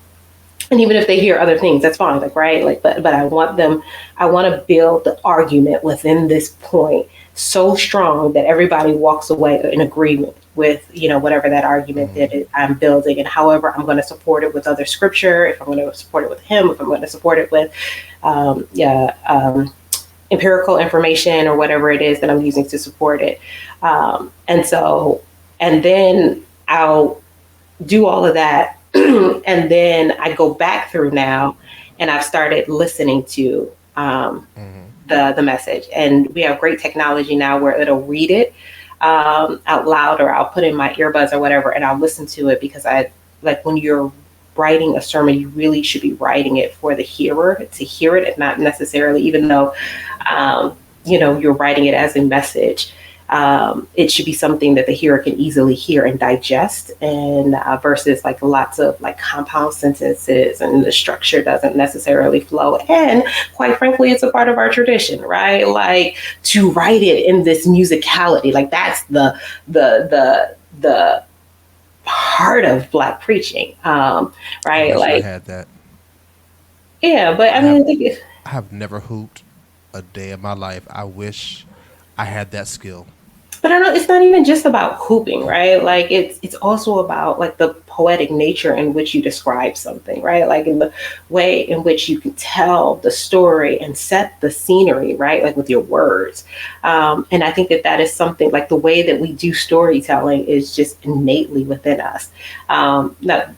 And even if they hear other things, that's fine, like, right? Like, but I want to build the argument within this point so strong that everybody walks away in agreement with, whatever that argument that I'm building, and however I'm going to support it with other scripture, if I'm going to support it with him, if I'm going to support it with, empirical information or whatever it is that I'm using to support it. And then I'll do all of that. And then I go back through now and I've started listening to the message. And we have great technology now where it'll read it out loud, or I'll put in my earbuds or whatever, and I'll listen to it, because when you're writing a sermon, you really should be writing it for the hearer to hear it, and not necessarily, even though, you're writing it as a message. It should be something that the hearer can easily hear and digest, and versus like lots of like compound sentences, and the structure doesn't necessarily flow. And quite frankly, it's a part of our tradition, right? Like to write it in this musicality, like that's the part of Black preaching, right? Like I had that. Yeah, but I mean, I have never hooped a day of my life. I wish I had that skill. But I know it's not even just about hooping, right? Like it's also about like the poetic nature in which you describe something, right? Like in the way in which you can tell the story and set the scenery, right? Like with your words. And I think that is something, like the way that we do storytelling is just innately within us. Not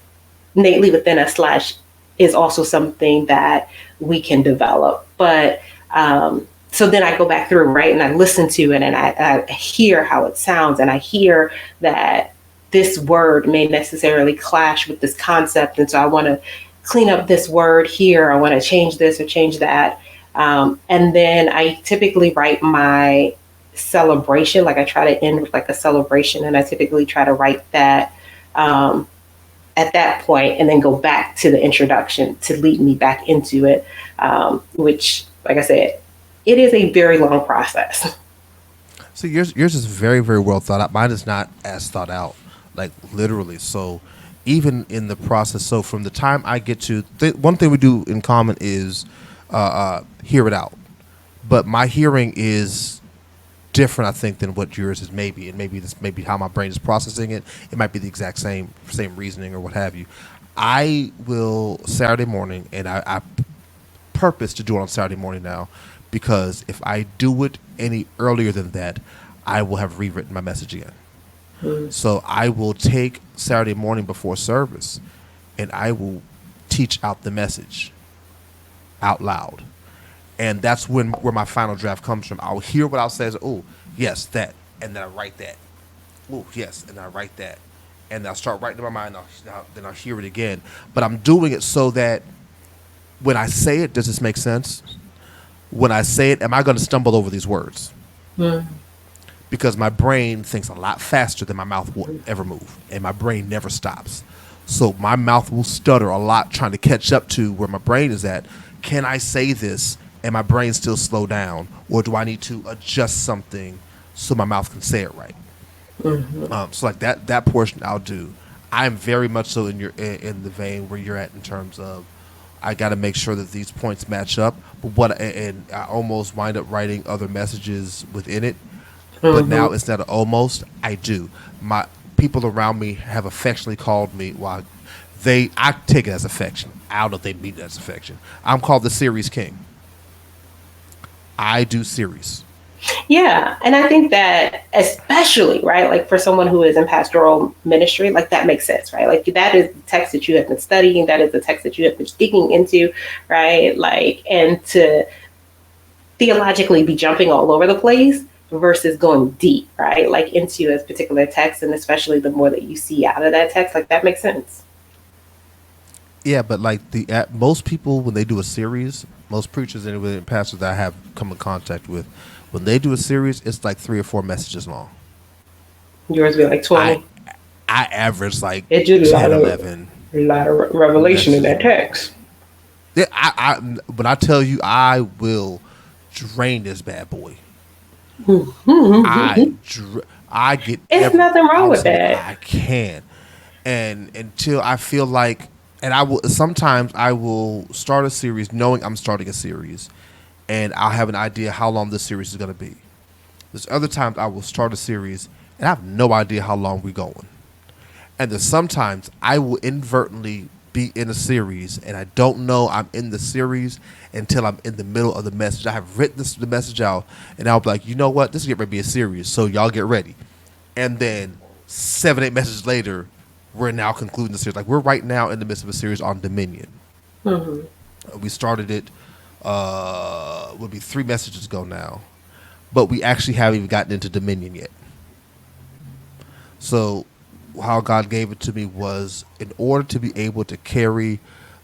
innately within us / is also something that we can develop. But so then I go back through, right, and I listen to it, and I hear how it sounds, and I hear that this word may necessarily clash with this concept, and so I want to clean up this word here. I want to change this or change that, and then I typically write my celebration. Like I try to end with like a celebration, and I typically try to write that at that point, and then go back to the introduction to lead me back into it, which, like I said, it is a very long process. So yours is very, very well thought out. Mine is not as thought out, like literally. So even in the process, so from the time I get to, one thing we do in common is hear it out. But my hearing is different, I think, than what yours is maybe. And maybe this may be how my brain is processing it. It might be the exact same reasoning or what have you. I will Saturday morning, and I purpose to do it on Saturday morning now, because if I do it any earlier than that, I will have rewritten my message again. So I will take Saturday morning before service, and I will teach out the message out loud. And that's where my final draft comes from. I'll hear what I'll say, oh, yes, that, and then I write that. Oh, yes, and I write that. And I'll start writing in my mind, then I'll hear it again. But I'm doing it so that when I say it, does this make sense? When I say it, am I going to stumble over these words? Because my brain thinks a lot faster than my mouth will ever move, and my brain never stops. So my mouth will stutter a lot trying to catch up to where my brain is at. Can I say this and my brain still slow down, or do I need to adjust something so my mouth can say it right? So like that portion I'll do. I'm very much so in the vein where you're at in terms of I got to make sure that these points match up. But and I almost wind up writing other messages within it. But now instead of almost, I do. My people around me have affectionately called me. Well, I take it as affection. I don't know if they mean it as affection. I'm called the series king. I do series. Yeah. And I think that especially, right, like for someone who is in pastoral ministry, like that makes sense, right? Like that is the text that you have been studying. That is the text that you have been digging into, right? Like, and to theologically be jumping all over the place versus going deep, right? Like into a particular text. And especially the more that you see out of that text, like that makes sense. Yeah, but like most people, when they do a series, most preachers and pastors that I have come in contact with, when they do a series, it's like 3 or 4 messages long. Yours be like 20. I average like it did 10, 11. A lot of revelation in that text. Yeah, but I tell you, I will drain this bad boy. I get. It's nothing wrong with that. I can, and until I feel like, and I will. Sometimes I will start a series knowing I'm starting a series, and I'll have an idea how long this series is going to be. There's other times I will start a series and I have no idea how long we're going. And there's sometimes I will inadvertently be in a series and I don't know I'm in the series until I'm in the middle of the message. I have written the message out and I'll be like, you know what? This is getting ready to be a series, so y'all get ready. And then 7, 8 messages later, we're now concluding the series. Like we're right now in the midst of a series on Dominion. We started it, would be 3 messages ago now, but we actually haven't even gotten into Dominion yet. So how God gave it to me was in order to be able to carry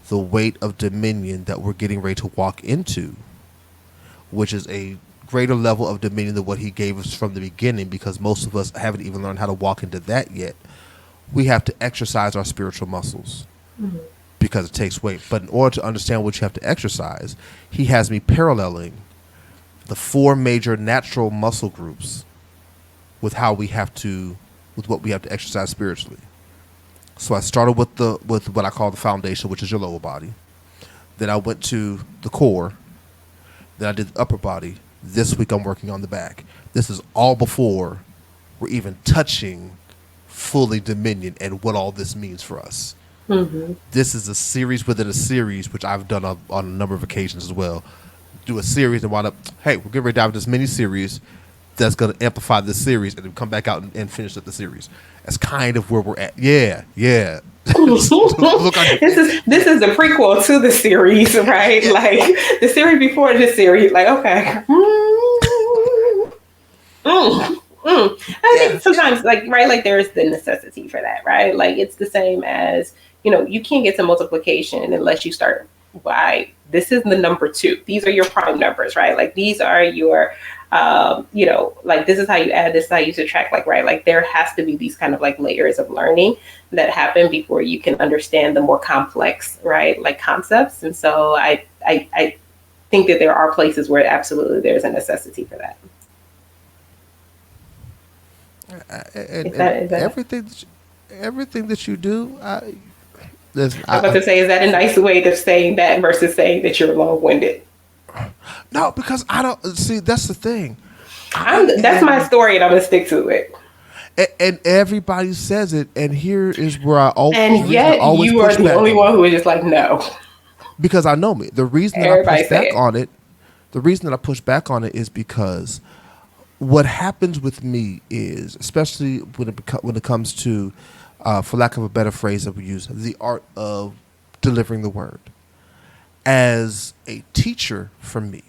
the weight of dominion that we're getting ready to walk into, which is a greater level of dominion than what he gave us from the beginning, because most of us haven't even learned how to walk into that yet. We have to exercise our spiritual muscles because it takes weight. But in order to understand what you have to exercise, he has me paralleling the 4 major natural muscle groups with how we have to, with what we have to exercise spiritually. So I started with what I call the foundation, which is your lower body. Then I went to the core. Then I did the upper body. This week I'm working on the back. This is all before we're even touching fully dominion and what all this means for us. This is a series within a series, which I've done on a number of occasions as well. Do a series and wind up, hey, we're getting ready to dive into this mini series that's going to amplify this series, and then come back out and finish up the series. That's kind of where we're at. Yeah. This is the prequel to the series, right? Like the series before this series. Like, okay. I think sometimes, like, right, like there is the necessity for that, right? Like it's the same as, you can't get to multiplication unless you start by, this is the number 2. These are your prime numbers, right? Like these are your, like this is how you add, this is how you subtract, like, right? Like there has to be these kind of like layers of learning that happen before you can understand the more complex, right? Like concepts. And so I think that there are places where absolutely there's a necessity for that. Everything that you do, I was about to say, is that a nice way of saying that versus saying that you're long-winded? No, because I don't see. That's the thing. That's my story, and I'm gonna stick to it. And everybody says it, and here is where I always. And yet, you are the only one who is just like, no. Because I know me. The reason that I push back on it, the reason that I push back on it is because what happens with me is, especially when it comes to, for lack of a better phrase that we use, the art of delivering the word. As a teacher, for me,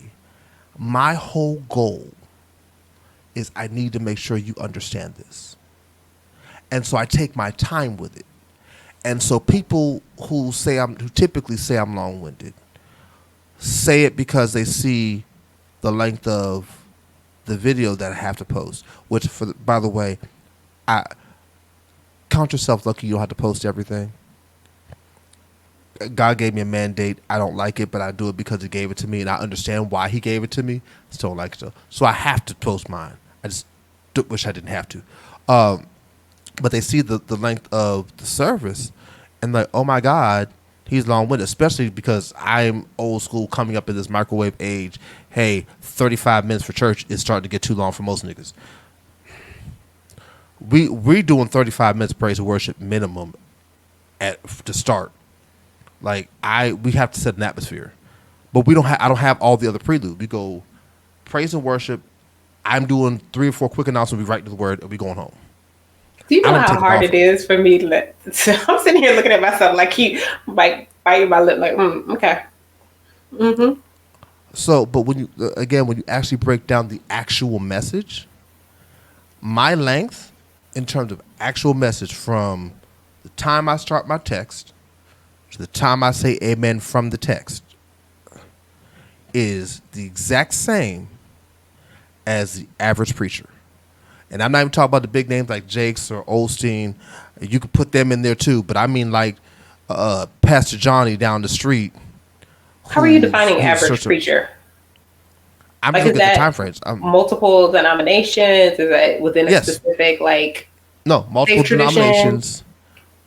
my whole goal is I need to make sure you understand this. And so I take my time with it. And so people who typically say I'm long-winded say it because they see the length of the video that I have to post, which, by the way, count yourself lucky you don't have to post everything. God gave me a mandate. I don't like it, but I do it because He gave it to me, and I understand why He gave it to me. Still don't like it though, so I have to post mine. I just wish I didn't have to. But they see the length of the service, and like, oh my God, he's long-winded. Especially because I'm old school, coming up in this microwave age. Hey, 35 minutes for church is starting to get too long for most niggas. We doing 35 minutes praise and worship minimum to start. Like we have to set an atmosphere, but we don't. I don't have all the other prelude. We go praise and worship. I'm doing 3 or 4 quick announcements. We right to the word, and we going home. Do you know how hard it is for me to so I'm sitting here looking at myself like biting my lip, like, okay. Mm-hmm. So, but when you actually break down the actual message, my length in terms of actual message from the time I start my text to the time I say amen from the text is the exact same as the average preacher. And I'm not even talking about the big names like Jakes or Osteen. You could put them in there too, but I mean like Pastor Johnny down the street. How are you defining average preacher? I'm looking at the time frames. Multiple denominations? Is that within a specific No, multiple denominations.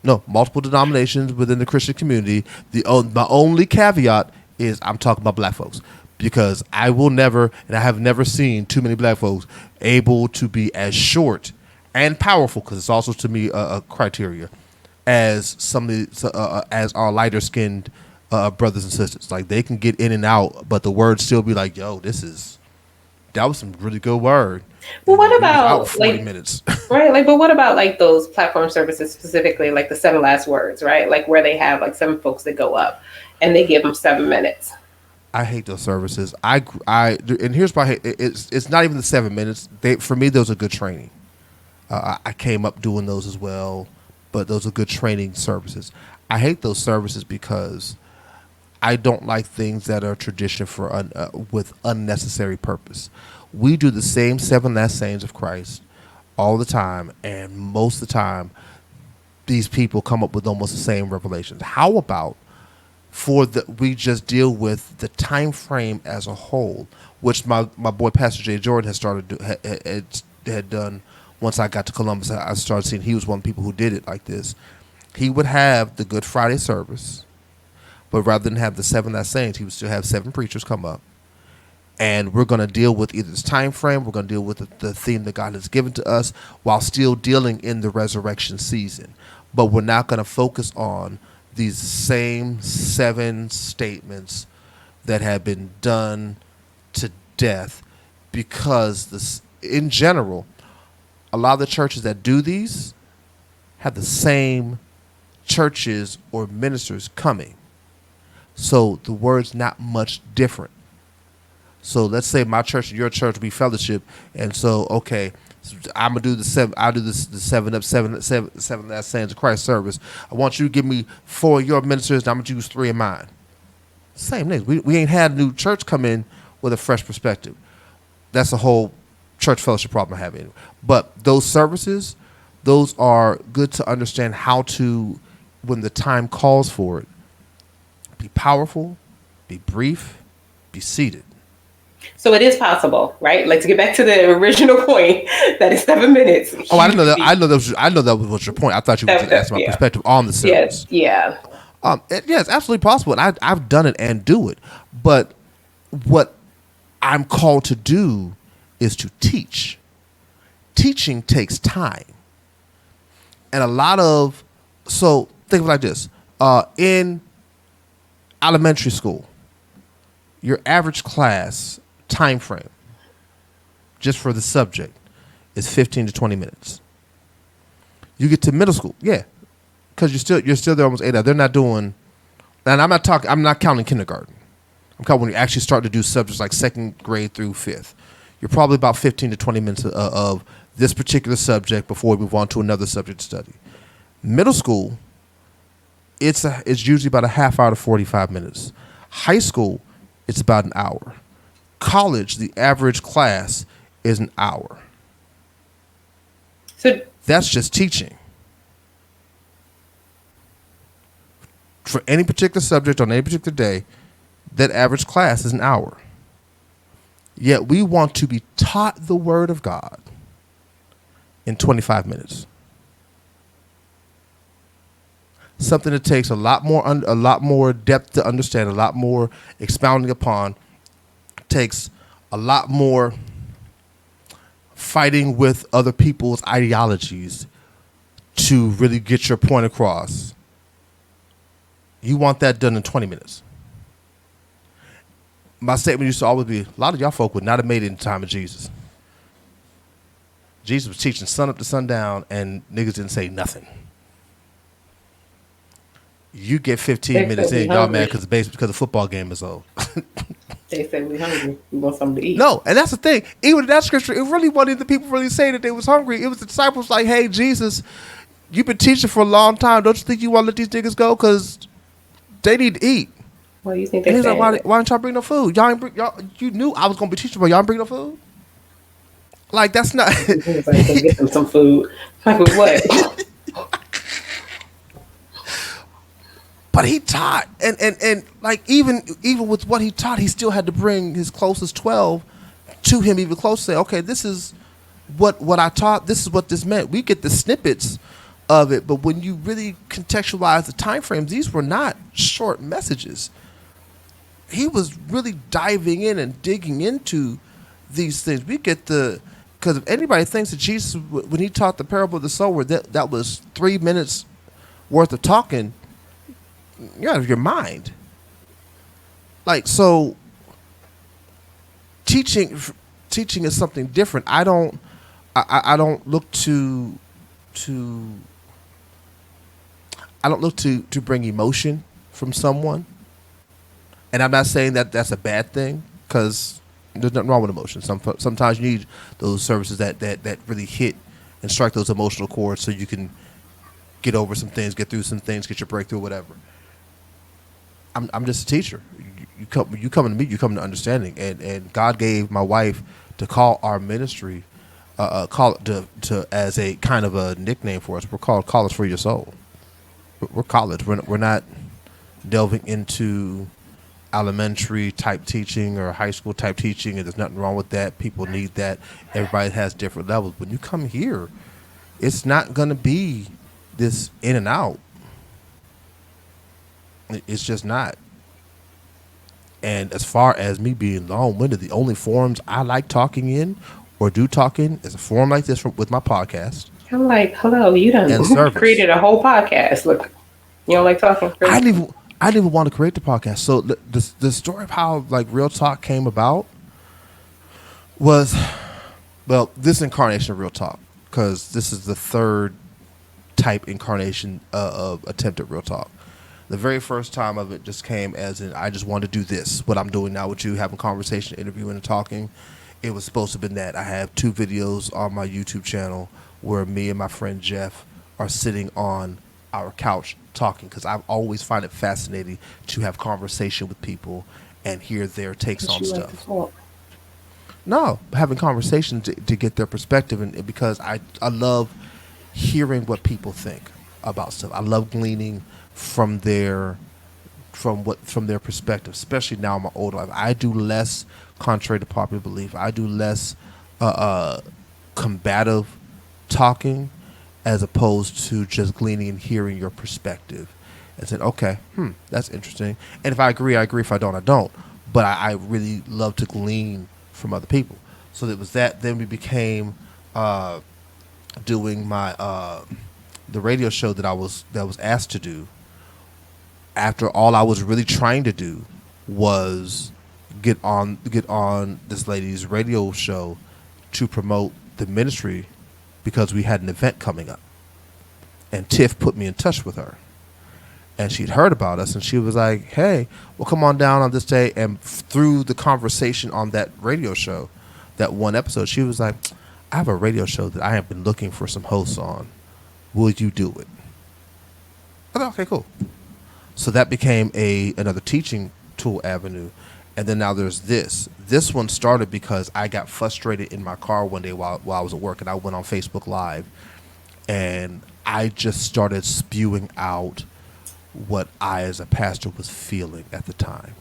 No, multiple denominations within the Christian community. My only caveat is I'm talking about black folks. Because I will never, and I have never seen too many black folks able to be as short and powerful, because it's also to me a criteria, as as our lighter skinned brothers and sisters. Like they can get in and out, but the word still be like, "Yo, that was some really good word." Well, what about 40 minutes? Right, but what about those platform services specifically, like the 7 last words, right? Like where they have 7 folks that go up, and they give them 7 minutes. I hate those services. And here's why I hate it's not even the 7 minutes. For me, those are good training. I came up doing those as well, but those are good training services. I hate those services because I don't like things that are tradition with unnecessary purpose. We do the same 7 last sayings of Christ all the time, and most of the time, these people come up with almost the same revelations. How about we just deal with the time frame as a whole, which my boy Pastor Jay Jordan had done. Once I got to Columbus, I started seeing he was one of the people who did it like this. He would have the Good Friday service, but rather than have the 7 last sayings, he would still have 7 preachers come up, and we're going to deal with either this time frame, we're going to deal with the theme that God has given to us, while still dealing in the resurrection season. But we're not going to focus on these same 7 statements that have been done to death, because in general, a lot of the churches that do these have the same churches or ministers coming. So the word's not much different. So let's say my church and your church, we fellowship, and so okay, I'm gonna do the 7. I'll do the 7 last sayings of Christ service. I want you to give me 4 of your ministers, and I'm gonna use 3 of mine. Same thing. We ain't had a new church come in with a fresh perspective. That's a whole church fellowship problem I have anyway. But those services, those are good to understand how to, when the time calls for it, be powerful, be brief, be seated. So it is possible, right? Like, to get back to the original point, that is 7 minutes. Oh, I didn't know that. I know that was your point. I thought you were just asking my perspective on the service. Yeah. It's absolutely possible. And I've done it and do it. But what I'm called to do is to teach. Teaching takes time. And so think of it like this. In elementary school, your average class time frame, just for the subject, is 15 to 20 minutes. You get to middle school, because you're still there almost 8 hours. They're not doing, and I'm not counting kindergarten. I'm counting when you actually start to do subjects like 2nd grade through 5th. You're probably about 15 to 20 minutes of this particular subject before we move on to another subject to study. Middle school, it's usually about a half hour to 45 minutes. High school, it's about an hour. College, the average class is an hour. So that's just teaching. for any particular subject on any particular day, that average class is an hour. Yet we want to be taught the Word of God in 25 minutes. Something that takes a lot more depth to understand, a lot more expounding upon, takes a lot more fighting with other people's ideologies to really get your point across. You want that done in 20 minutes. My statement used to always be, a lot of y'all folk would not have made it in the time of Jesus. Jesus was teaching sun up to sundown and niggas didn't say nothing. You get 15 minutes in, y'all mad because the football game is over. They say we hungry. We want something to eat. No, and that's the thing. Even in that scripture, it really wasn't the people really saying that they was hungry. It was the disciples like, hey, Jesus, you've been teaching for a long time. Don't you think you want to let these niggas go? Because they need to eat. What do you think And they he's said? like, why didn't y'all bring no food? You knew I was going to be teaching, but y'all bring no food? Like, that's not... He was like, go get them some food. Like, with what? But he taught, and like even with what he taught, he still had to bring his closest 12 to him even closer. Say, okay, this is what I taught. This is what this meant. We get the snippets of it, but when you really contextualize the time frames, these were not short messages. He was really diving in and digging into these things. We get because if anybody thinks that Jesus, when he taught the parable of the sower, that was 3 minutes worth of talking, you're out of your mind. Like, so teaching is something different. I don't look to bring emotion from someone. And I'm not saying that that's a bad thing, because there's nothing wrong with emotion. Sometimes you need those services that really hit and strike those emotional chords so you can get over some things, get through some things, get your breakthrough, whatever. I'm just a teacher. You come to me, you come to understanding. And God gave my wife to call our ministry, call it to as a kind of a nickname for us. We're called College for Your Soul. We're college. We're not delving into elementary type teaching or high school type teaching, and there's nothing wrong with that. People need that. Everybody has different levels. When you come here, it's not going to be this in and out. It's just not. And as far as me being long-winded, the only forums I like talking in or do talk in is a forum like this with my podcast. I'm like, hello, you done created a whole podcast. Look, you don't like talking? I didn't even want to create the podcast. So the story of how like Real Talk came about was, well, this incarnation of Real Talk, because this is the third type incarnation of attempt at Real Talk. The very first time of it just came as in, I just wanted to do this, what I'm doing now with you, having conversation, interviewing, and talking. It was supposed to have been that. I have 2 videos on my YouTube channel where me and my friend Jeff are sitting on our couch talking, because I've always find it fascinating to have conversation with people and hear their takes on stuff. No, having conversation to get their perspective, and because I love hearing what people think about stuff. I love gleaning from their perspective, especially now in my older life. I do less, contrary to popular belief, I do less combative talking as opposed to just gleaning and hearing your perspective and saying, okay, that's interesting. And if I agree, I agree. If I don't, I don't. But I really love to glean from other people. So it was that. Then we became doing my the radio show that was asked to do. After all I was really trying to do was get on this lady's radio show to promote the ministry, because we had an event coming up. And Tiff put me in touch with her. And she'd heard about us, and she was like, hey, well, come on down on this day. And through the conversation on that radio show, that one episode, she was like, I have a radio show that I have been looking for some hosts on. Will you do it? I thought, okay, cool. So that became another teaching tool avenue. And then now there's this. This one started because I got frustrated in my car one day while I was at work, and I went on Facebook Live, and I just started spewing out what I as a pastor was feeling at the time.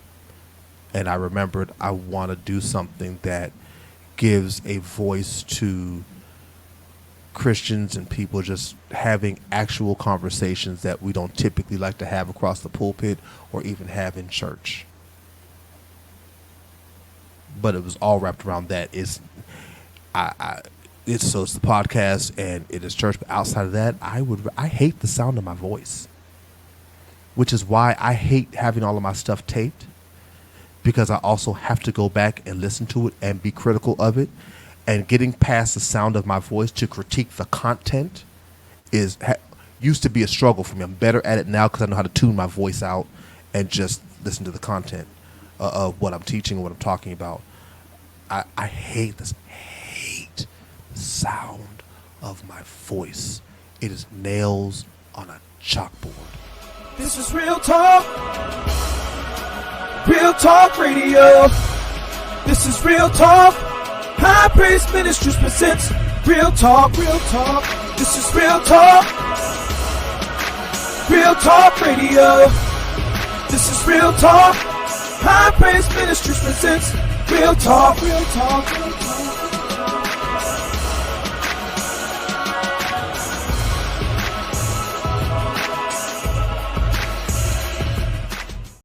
And I remembered I want to do something that gives a voice to Christians and people just having actual conversations that we don't typically like to have across the pulpit or even have in church. But it was all wrapped around that. It's the podcast and it is church. But outside of that, I hate the sound of my voice, which is why I hate having all of my stuff taped, because I also have to go back and listen to it and be critical of it. And getting past the sound of my voice to critique the content used to be a struggle for me. I'm better at it now because I know how to tune my voice out and just listen to the content of what I'm teaching and what I'm talking about. I hate the sound of my voice. It is nails on a chalkboard. This is Real Talk. Real Talk Radio. This is Real Talk. High Praise Ministries presents Real Talk. Real Talk. This is Real Talk. Real Talk Radio. This is Real Talk. High Praise Ministries presents Real Talk. Real Talk. Real Talk.